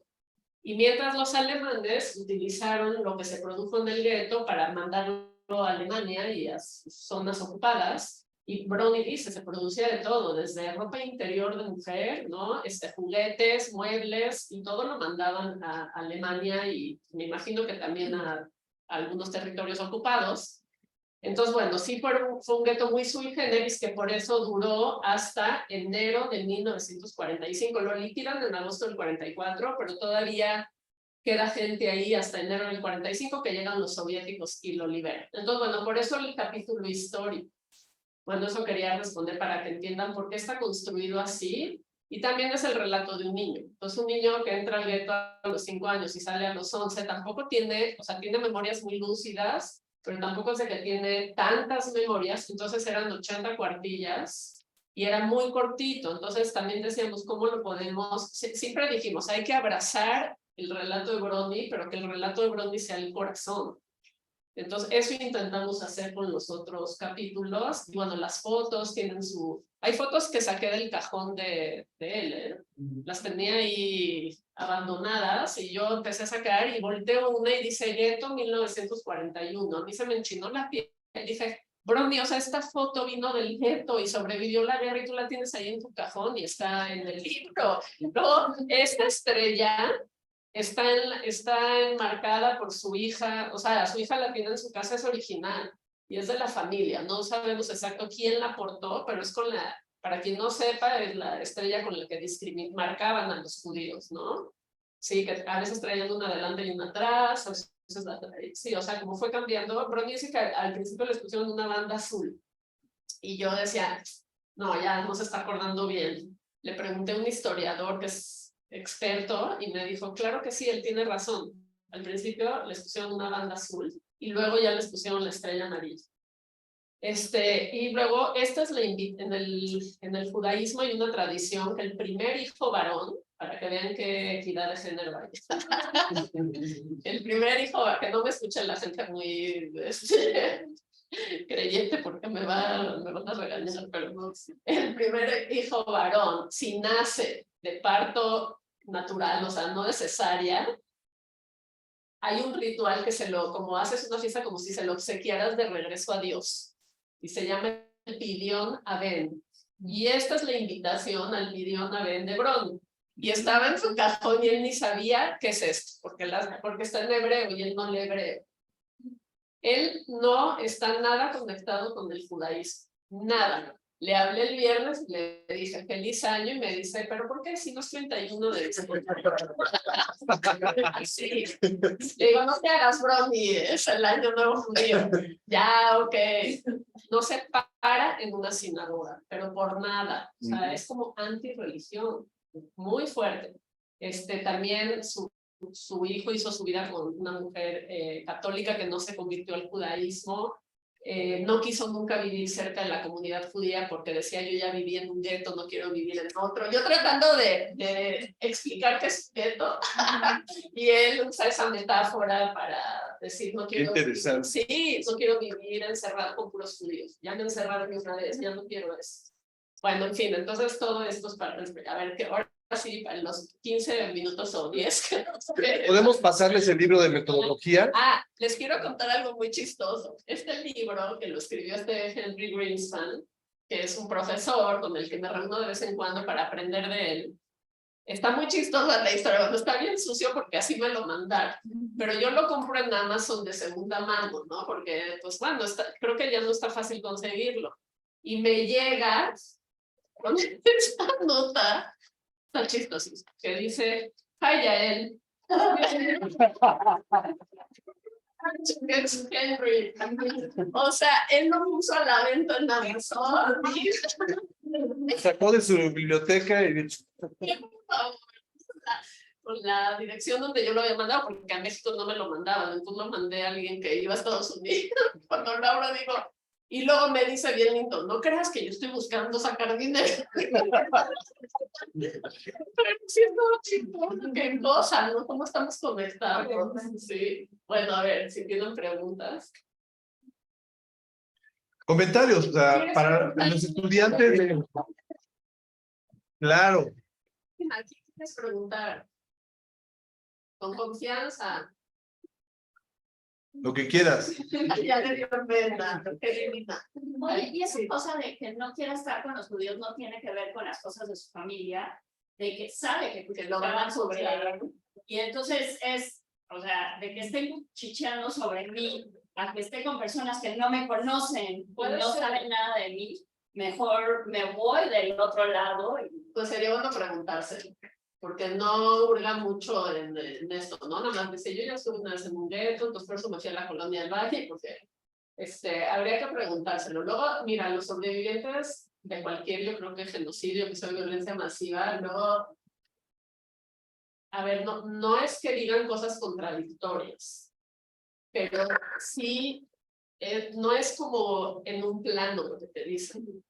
Y mientras los alemanes utilizaron lo que se produjo en el gueto para mandarlo a Alemania y a sus zonas ocupadas, y Brownie dice, se producía de todo, desde ropa interior de mujer, ¿no? Juguetes, muebles, y todo lo mandaban a Alemania y me imagino que también a algunos territorios ocupados. Entonces, bueno, sí fue un gueto muy sui generis que por eso duró hasta enero de 1945. Lo liquidan en agosto del 44, pero todavía queda gente ahí hasta enero del 45 que llegan los soviéticos y lo liberan. Entonces, bueno, por eso el capítulo histórico. Bueno, eso quería responder para que entiendan por qué está construido así. Y también es el relato de un niño. Entonces, un niño que entra al gueto a los 5 años y sale a los 11, tampoco tiene, o sea, tiene memorias muy lúcidas, pero tampoco es de que tiene tantas memorias. Entonces, eran 80 cuartillas y era muy cortito. Entonces, también decíamos, ¿cómo lo podemos? Siempre dijimos, hay que abrazar el relato de Brownie, pero que el relato de Brownie sea el corazón. Entonces, eso intentamos hacer con los otros capítulos. Y bueno, las fotos tienen su... Hay fotos que saqué del cajón de él, ¿eh? Las tenía ahí abandonadas y yo empecé a sacar y volteo una y dice Gueto 1941. A mí se me enchinó la piel. Dije, Brownie, o sea, esta foto vino del gueto y sobrevivió la guerra y tú la tienes ahí en tu cajón y está en el libro. Luego, esta estrella está enmarcada por su hija, o sea, su hija la tiene en su casa, es original y es de la familia. No sabemos exacto quién la portó, pero es con la, para quien no sepa, es la estrella con la que marcaban a los judíos, ¿no? Sí, que a veces traían una adelante y una atrás, a veces sí, o sea, como fue cambiando. Brownie dice que al principio les pusieron una banda azul y yo decía, no, ya no se está acordando bien. Le pregunté a un historiador que es experto y me dijo, claro que sí, él tiene razón. Al principio les pusieron una banda azul y luego ya les pusieron la estrella amarilla. Y luego, esta es en el judaísmo hay una tradición que el primer hijo varón, para que vean qué equidad de género hay. El primer hijo, que no me escuche la gente muy creyente porque me van a regañar, pero no. El primer hijo varón, si nace de parto natural, o sea, no de cesárea, hay un ritual que como haces una fiesta como si se lo obsequiaras de regreso a Dios, y se llama el Pidyon Aben, y esta es la invitación al Pidyon Aben de Brownie, y estaba en su cajón y él ni sabía qué es esto, porque está en hebreo y él no lee hebreo. Él no está nada conectado con el judaísmo, nada. Le hablé el viernes, le dije feliz año y me dice, pero ¿por qué decimos 31 de diciembre? Sí. Le digo, no te hagas Brownie, es el año nuevo judío. Ya, ok. No se para en una sinagoga, pero por nada. O sea, es como antirreligión, muy fuerte. También su hijo hizo su vida con una mujer católica que no se convirtió al judaísmo. No quiso nunca vivir cerca de la comunidad judía porque decía, yo ya viví en un gueto, no quiero vivir en otro. Yo tratando de explicar qué es gueto y él usa esa metáfora para decir, no quiero vivir, sí, no quiero vivir encerrado con puros judíos. Ya me encerraron una vez, ya no quiero eso. Bueno, en fin, entonces todo esto es para... A ver, que ahora sí, para los 15 minutos o 10 que nos queden. ¿Podemos pasarles el libro de metodología? Les quiero contar algo muy chistoso. Este libro que lo escribió Henry Greenspan, que es un profesor con el que me reúno de vez en cuando para aprender de él, está muy chistosa la historia. Bueno, está bien sucio porque así me lo mandaron, pero yo lo compro en Amazon de segunda mano, ¿no? Porque, pues bueno, creo que ya no está fácil conseguirlo. Y me llega con esta nota, está chistosísima, que dice, hi Yael. Es Henry. O sea, él lo puso a la venta en Amazon. Sacó de su biblioteca y dijo... Con la dirección donde yo lo había mandado, porque a México no me lo mandaban, entonces lo mandé a alguien que iba a Estados Unidos. Cuando Laura dijo, y luego me dice bien lindo, no creas que yo estoy buscando sacar dinero. Pero sí es todo chistoso, qué cosa, ¿no? ¿Cómo estamos conectados? Sí. Bueno, a ver, si tienen preguntas. Comentarios, o sea, para los estudiantes de... Claro. Aquí quieres preguntar. con confianza. Lo que quieras. Ya le dio pena, qué linda. Oye, y esa cosa de que no quiere estar con los judíos no tiene que ver con las cosas de su familia, de que sabe que lo van a sobre juzgar. él. Y entonces es, o sea, de que esté chicheando sobre mí, a que esté con personas que no me conocen, y Puede no ser. saben nada de mí, mejor me voy del otro lado. Pues sería bueno preguntarse, porque no hurga mucho en esto, ¿no? Nada más dice, yo ya estuve una vez en un gueto, entonces por eso me fui a la colonia del Valle, porque habría que preguntárselo. Luego, mira, los sobrevivientes de cualquier, yo creo que genocidio, episodio de violencia masiva, luego, a ver, no es que digan cosas contradictorias, pero sí, no es como en un plano lo que te dicen.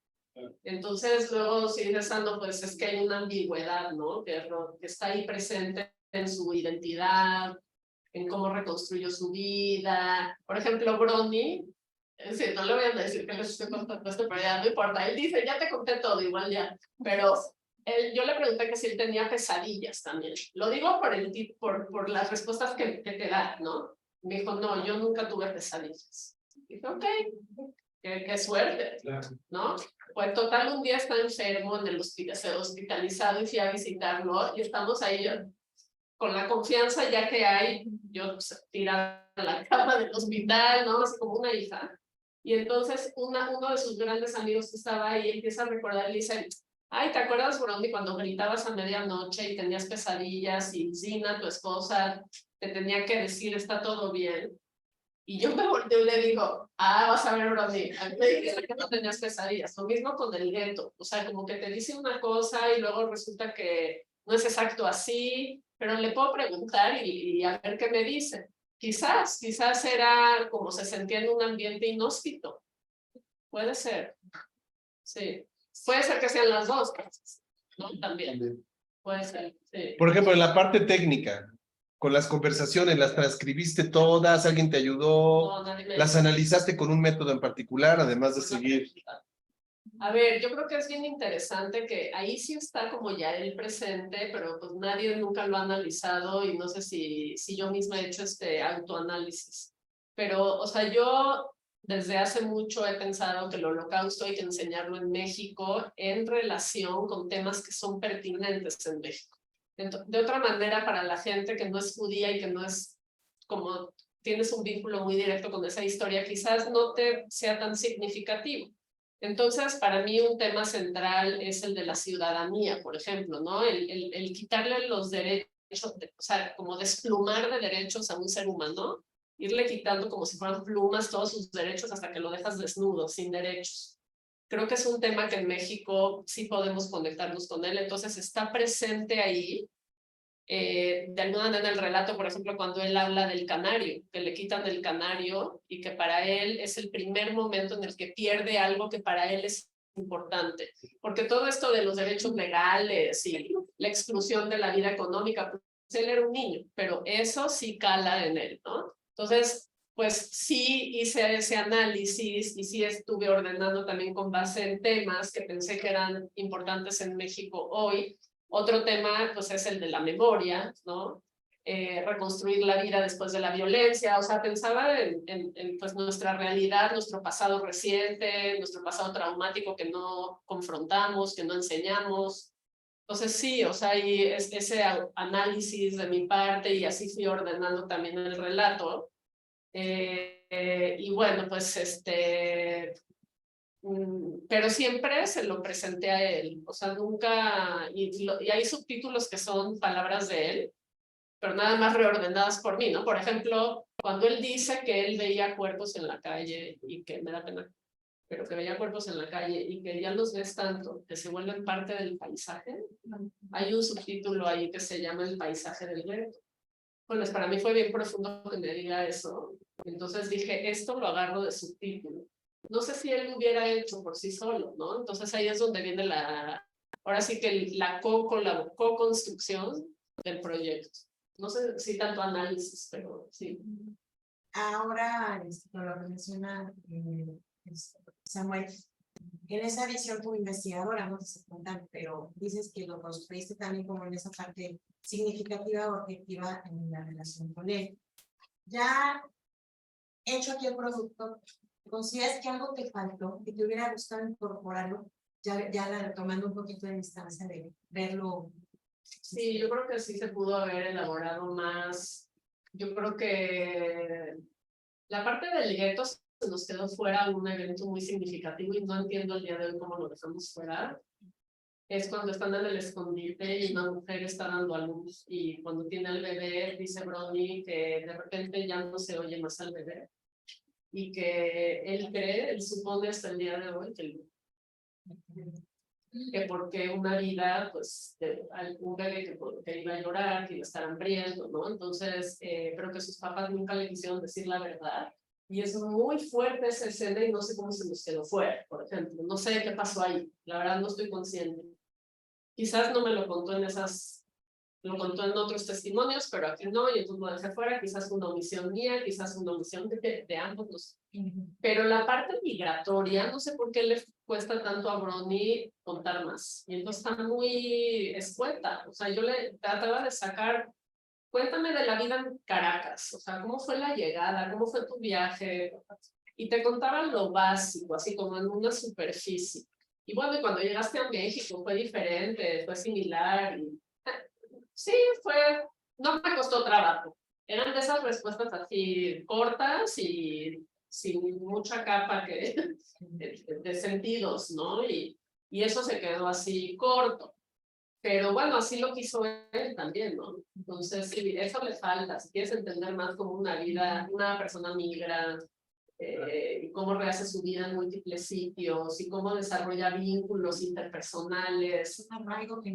Entonces, luego, si dices, no, pues es que hay una ambigüedad, ¿no? Que está ahí presente en su identidad, en cómo reconstruyó su vida. Por ejemplo, Brony, no le voy a decir que les estoy contando esto, pero ya no importa. Él dice, ya te conté todo, igual ya. Pero yo le pregunté que si él tenía pesadillas también. Lo digo por las respuestas que te da, ¿no? Me dijo, no, yo nunca tuve pesadillas. Dije, ok, qué suerte, ¿no? Pues total, un día está enfermo en el hospital, hospitalizado, y fui a visitarlo y estamos ahí con la confianza ya que hay, yo tirada a la cama del hospital, ¿no? Así como una hija. Y entonces uno de sus grandes amigos que estaba ahí empieza a recordar y dice, ay, ¿te acuerdas, Brody, cuando gritabas a medianoche y tenías pesadillas y Zina, tu esposa, te tenía que decir, está todo bien? Y yo me volteo y le digo, vas a ver, Brody, a mí me dijiste que no tenías pesadillas. Lo mismo con el gueto, o sea, como que te dice una cosa y luego resulta que no es exacto así, pero le puedo preguntar y a ver qué me dice. Quizás era como se sentía en un ambiente inhóspito. Puede ser, sí. Puede ser que sean las dos cosas, ¿no? También. Puede ser, sí. Por ejemplo, en la parte técnica, con las conversaciones, ¿las transcribiste todas? ¿Alguien te ayudó? No, nadie me ¿Las analizaste con un método en particular, además de seguir? A ver, yo creo que es bien interesante que ahí sí está como ya el presente, pero pues nadie nunca lo ha analizado y no sé si yo misma he hecho este autoanálisis. Pero, o sea, yo desde hace mucho he pensado que el Holocausto hay que enseñarlo en México en relación con temas que son pertinentes en México. De otra manera, para la gente que no es judía y que no es como tienes un vínculo muy directo con esa historia, quizás no te sea tan significativo. Entonces, para mí un tema central es el de la ciudadanía, por ejemplo, ¿no? El quitarle los derechos, o sea, como desplumar de derechos a un ser humano, irle quitando como si fueran plumas todos sus derechos hasta que lo dejas desnudo, sin derechos. Creo que es un tema que en México sí podemos conectarnos con él, entonces está presente ahí. De alguna manera en el relato, por ejemplo, cuando él habla del canario, que le quitan el canario y que para él es el primer momento en el que pierde algo que para él es importante, porque todo esto de los derechos legales y la exclusión de la vida económica, pues él era un niño, pero eso sí cala en él, ¿no? Entonces, pues sí hice ese análisis y sí estuve ordenando también con base en temas que pensé que eran importantes en México hoy. Otro tema, pues, es el de la memoria, ¿no? Reconstruir la vida después de la violencia, o sea, pensaba en pues, nuestra realidad, nuestro pasado reciente, nuestro pasado traumático que no confrontamos, que no enseñamos. Entonces, sí, o sea, y ese análisis de mi parte y así fui ordenando también el relato. Y bueno, pues, pero siempre se lo presenté a él, o sea, nunca, y hay subtítulos que son palabras de él, pero nada más reordenadas por mí, ¿no? Por ejemplo, cuando él dice que él veía cuerpos en la calle y que me da pena, pero que veía cuerpos en la calle y que ya los ves tanto, que se vuelven parte del paisaje, hay un subtítulo ahí que se llama El paisaje del gueto. Bueno, para mí fue bien profundo que me diga eso, entonces dije, esto lo agarro de subtítulo. No sé si él lo hubiera hecho por sí solo, ¿no? Entonces ahí es donde viene ahora sí que la co-construcción del proyecto. No sé si tanto análisis, pero sí. Ahora, con lo que menciona Samuel, En esa visión como investigadora, no te sé contar, pero dices que lo construiste también como en esa parte significativa o objetiva en la relación con él. Ya hecho aquí el producto, ¿consideras que algo te faltó, que te hubiera gustado incorporarlo, ya retomando un poquito de distancia de verlo? Sí, yo creo que sí se pudo haber elaborado más. Yo creo que la parte del gueto se nos quedó fuera un evento muy significativo y no entiendo el día de hoy cómo lo dejamos fuera. Es cuando están en el escondite y una mujer está dando a luz y cuando tiene al bebé dice Bronnie que de repente ya no se oye más al bebé y que él supone hasta el día de hoy que porque una vida, pues, un bebé que iba a llorar, que iba a estar hambriento, ¿no? Entonces, creo que sus papás nunca le quisieron decir la verdad. Y es muy fuerte esa escena y no sé cómo se nos quedó fuera, por ejemplo. No sé qué pasó ahí, la verdad no estoy consciente. Quizás no me lo contó lo contó en otros testimonios, pero aquí no, y entonces lo dejé fuera, quizás una omisión mía, quizás una omisión de ambos. No sé. Pero la parte migratoria, no sé por qué le cuesta tanto a Bronnie contar más. Y entonces está muy escueta. O sea, yo le trataba de sacar, cuéntame de la vida en Caracas, o sea, cómo fue la llegada, cómo fue tu viaje. Y te contaba lo básico, así como en una superficie. Y bueno, y cuando llegaste a México fue diferente, fue similar. Y, sí, no me costó trabajo. Eran de esas respuestas así cortas y sin mucha capa de sentidos, ¿no? Y eso se quedó así corto. Pero bueno, así lo quiso él también, ¿no? Entonces, sí, eso le falta. Si quieres entender más como una vida, una persona migra, y cómo rehace su vida en múltiples sitios, y cómo desarrolla vínculos interpersonales, un arraigo que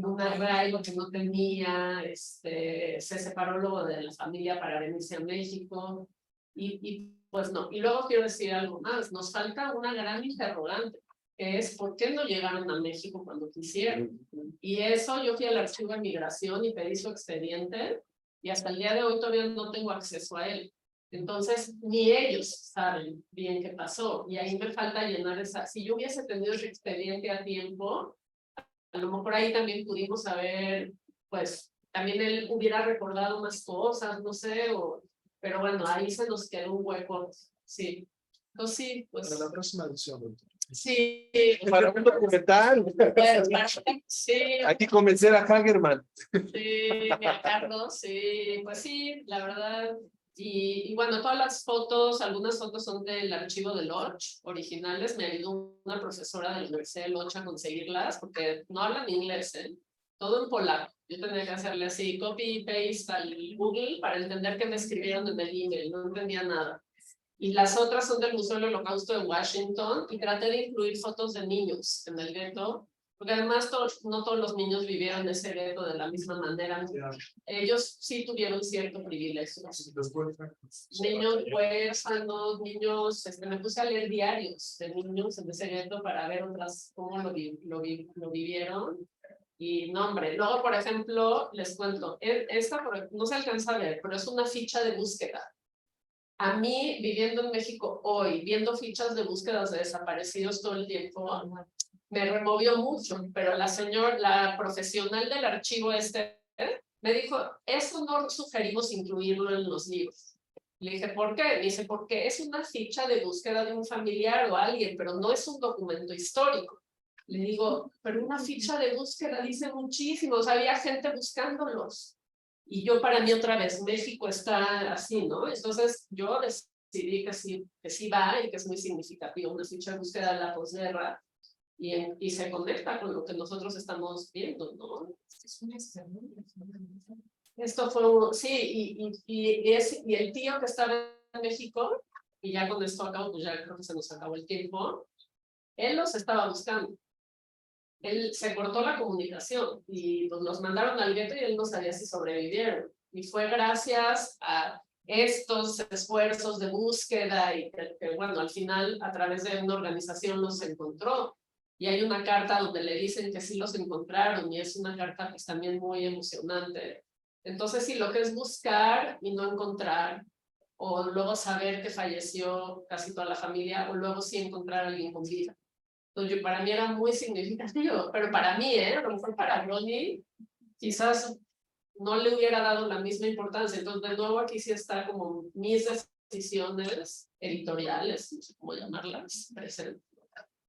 no tenía, se separó luego de la familia para venirse a México, y pues no. Y luego quiero decir algo más, nos falta una gran interrogante, que es ¿por qué no llegaron a México cuando quisieron? Y eso yo fui al archivo de migración y pedí su expediente, y hasta el día de hoy todavía no tengo acceso a él. Entonces, ni ellos saben bien qué pasó. Y ahí me falta llenar esa. Si yo hubiese tenido ese expediente a tiempo, a lo mejor ahí también pudimos saber, pues, también él hubiera recordado más cosas, no sé, pero bueno, ahí se nos quedó un hueco. Sí. Entonces, sí, pues. Para la próxima edición, doctor. Sí. Para un documental. Sí. Hay que convencer a Hagerman. Sí, a Carlos, sí, pues sí, la verdad. Y bueno, todas las fotos, algunas fotos son del archivo de Lodge, originales. Me ayudó una profesora de la Universidad de Lodge a conseguirlas, porque no hablan inglés, ¿eh? Todo en polaco. Yo tenía que hacerle así, copy y paste al Google para entender qué me escribieron en el email, no entendía nada. Y las otras son del Museo del Holocausto de Washington, y traté de incluir fotos de niños en el gueto, porque además no todos los niños vivieron ese gueto de la misma manera. Ellos sí tuvieron cierto privilegio. Niños huérfanos, niños, me puse a leer diarios de niños en ese gueto para ver otras, cómo lo vivieron. Y no, hombre, luego, por ejemplo, les cuento, esta no se alcanza a ver, pero es una ficha de búsqueda. A mí, viviendo en México hoy, viendo fichas de búsquedas de desaparecidos todo el tiempo, me removió mucho, pero la profesional del archivo me dijo, eso no sugerimos incluirlo en los libros. Le dije, ¿por qué? Me dice, porque es una ficha de búsqueda de un familiar o alguien, pero no es un documento histórico. Le digo, pero una ficha de búsqueda dice muchísimo, o sea, había gente buscándolos. Y yo para mí otra vez, México está así, ¿no? Entonces yo decidí que sí va y que es muy significativo, una ficha de búsqueda de la posguerra y se conecta con lo que nosotros estamos viendo, ¿no? Es una experiencia. Esto fue, sí, y el tío que estaba en México, y ya con esto acabo, pues ya creo que se nos acabó el tiempo, él los estaba buscando. Él se cortó la comunicación y pues los mandaron al gueto y él no sabía si sobrevivieron. Y fue gracias a estos esfuerzos de búsqueda y que bueno, al final a través de una organización los encontró. Y hay una carta donde le dicen que sí los encontraron y es una carta pues también muy emocionante. Entonces sí, lo que es buscar y no encontrar, o luego saber que falleció casi toda la familia, o luego sí encontrar a alguien con vida. Entonces, para mí era muy significativo, pero para mí, a lo mejor para Ronnie, quizás no le hubiera dado la misma importancia. Entonces, de nuevo, aquí sí está como mis decisiones editoriales, no sé cómo llamarlas, presentes.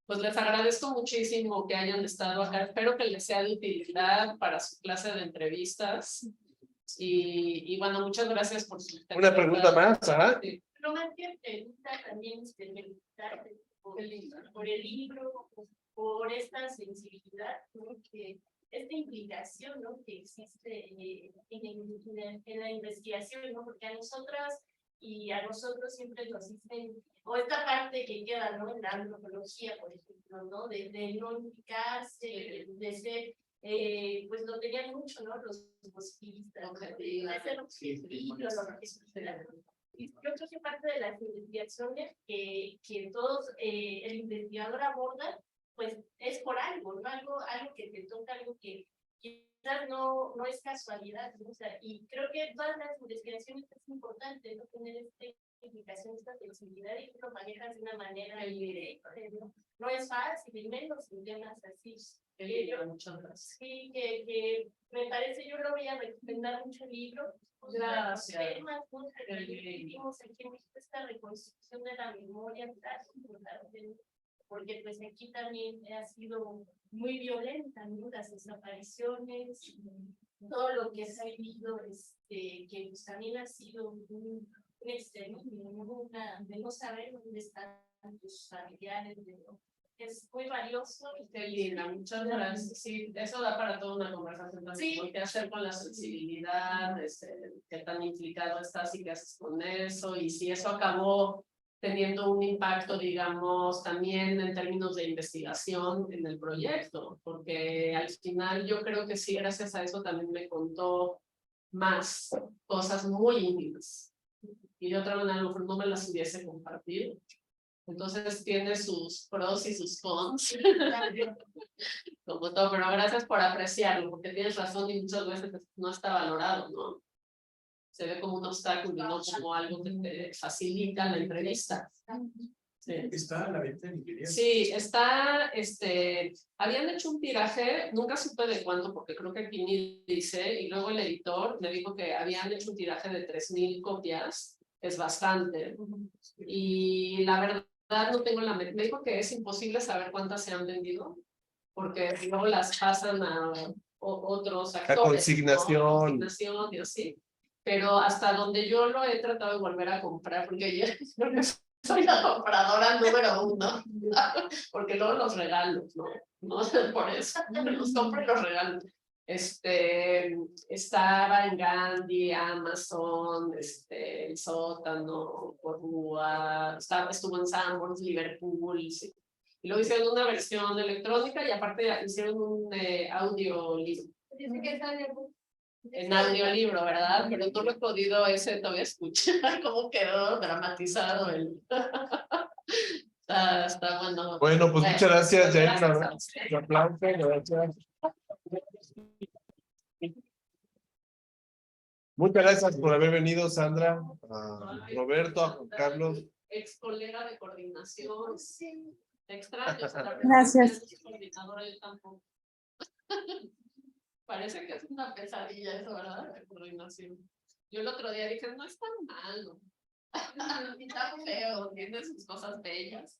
Pues les agradezco muchísimo que hayan estado acá. Espero que les sea de utilidad para su clase de entrevistas. Y bueno, muchas gracias por su... Una pregunta más, ajá. Sí. Pero más que pregunta también felicitarte por el libro, por esta sensibilidad, ¿no? Que esta implicación, ¿no? Que existe en la investigación, ¿no? Porque a nosotras y a nosotros siempre nos dicen, o esta parte que queda, ¿no? En la antropología, por ejemplo, ¿no? De no implicarse, de ser, pues lo tenían mucho, ¿no? Los positivistas, de ser objetivo, y yo creo que parte de las investigaciones que todos el investigador aborda, pues es por algo, ¿no? Algo que te toca, algo que quizás no es casualidad, ¿no? O sea, y creo que todas las investigaciones es importante, ¿no? Tener esta implicación, esta sensibilidad, y lo manejas de una manera directa, ¿no? No es fácil, y menos en temas así. Muchas gracias. Sí, que me parece, yo lo voy a recomendar mucho el libro. Gracias. Temas, ¿no? Que vivimos aquí en México, esta reconstrucción de la memoria tan importante, porque pues aquí también ha sido muy violenta, ¿no? Las desapariciones, todo lo que se ha vivido, que pues también ha sido un exterminio, ¿no? De no saber dónde están tus familiares, es muy valioso. Qué linda, muchas gracias. Sí, eso da para toda una conversación también. Sí. ¿Qué hacer con la sensibilidad? ¿Qué tan implicado estás y qué haces con eso? Y si eso acabó teniendo un impacto, digamos, también en términos de investigación en el proyecto, porque al final yo creo que sí, gracias a eso también me contó más cosas muy íntimas. Y de otra manera, a lo mejor no me las hubiese compartido. Entonces tiene sus pros y sus cons, como todo, pero gracias por apreciarlo, porque tienes razón y muchas veces no está valorado, ¿no? Se ve como un obstáculo y no como algo que te facilita la entrevista. Sí. Está a la venta en librerías. Sí, está, habían hecho un tiraje, nunca supe de cuánto, porque creo que aquí ni dice, y luego el editor me dijo que habían hecho un tiraje de 3,000 copias, es bastante, y la verdad no tengo me dijo que es imposible saber cuántas se han vendido, porque luego las pasan a otros actores. A consignación. ¿no? Consignación y así. Pero hasta donde yo lo he tratado de volver a comprar, porque yo soy la compradora número 1, porque luego los regalo, ¿no? No sé por eso, los compro y los regalo. Estaba en Gandhi, Amazon, el Sótano, Corrúa, estuvo en Sanborns, Liverpool, sí. Y luego hicieron una versión electrónica y aparte hicieron un audiolibro. Dice que está En audiolibro, ¿verdad? Pero no lo he podido todavía escuchar cómo quedó dramatizado el... está bueno. Bueno, pues muchas gracias, Jair. Gracias. Un aplauso, gracias. Muchas gracias por haber venido, Sandra, a Roberto, a Juan Carlos. Ex colega de coordinación. Sí. Te extraño. Gracias. Coordinadora yo tampoco. Parece que es una pesadilla eso, ¿verdad? De coordinación. Yo el otro día dije, no es tan malo. Está feo, tiene sus cosas bellas.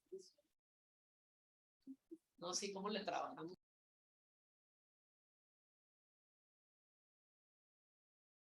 No, sí, cómo le trabajamos.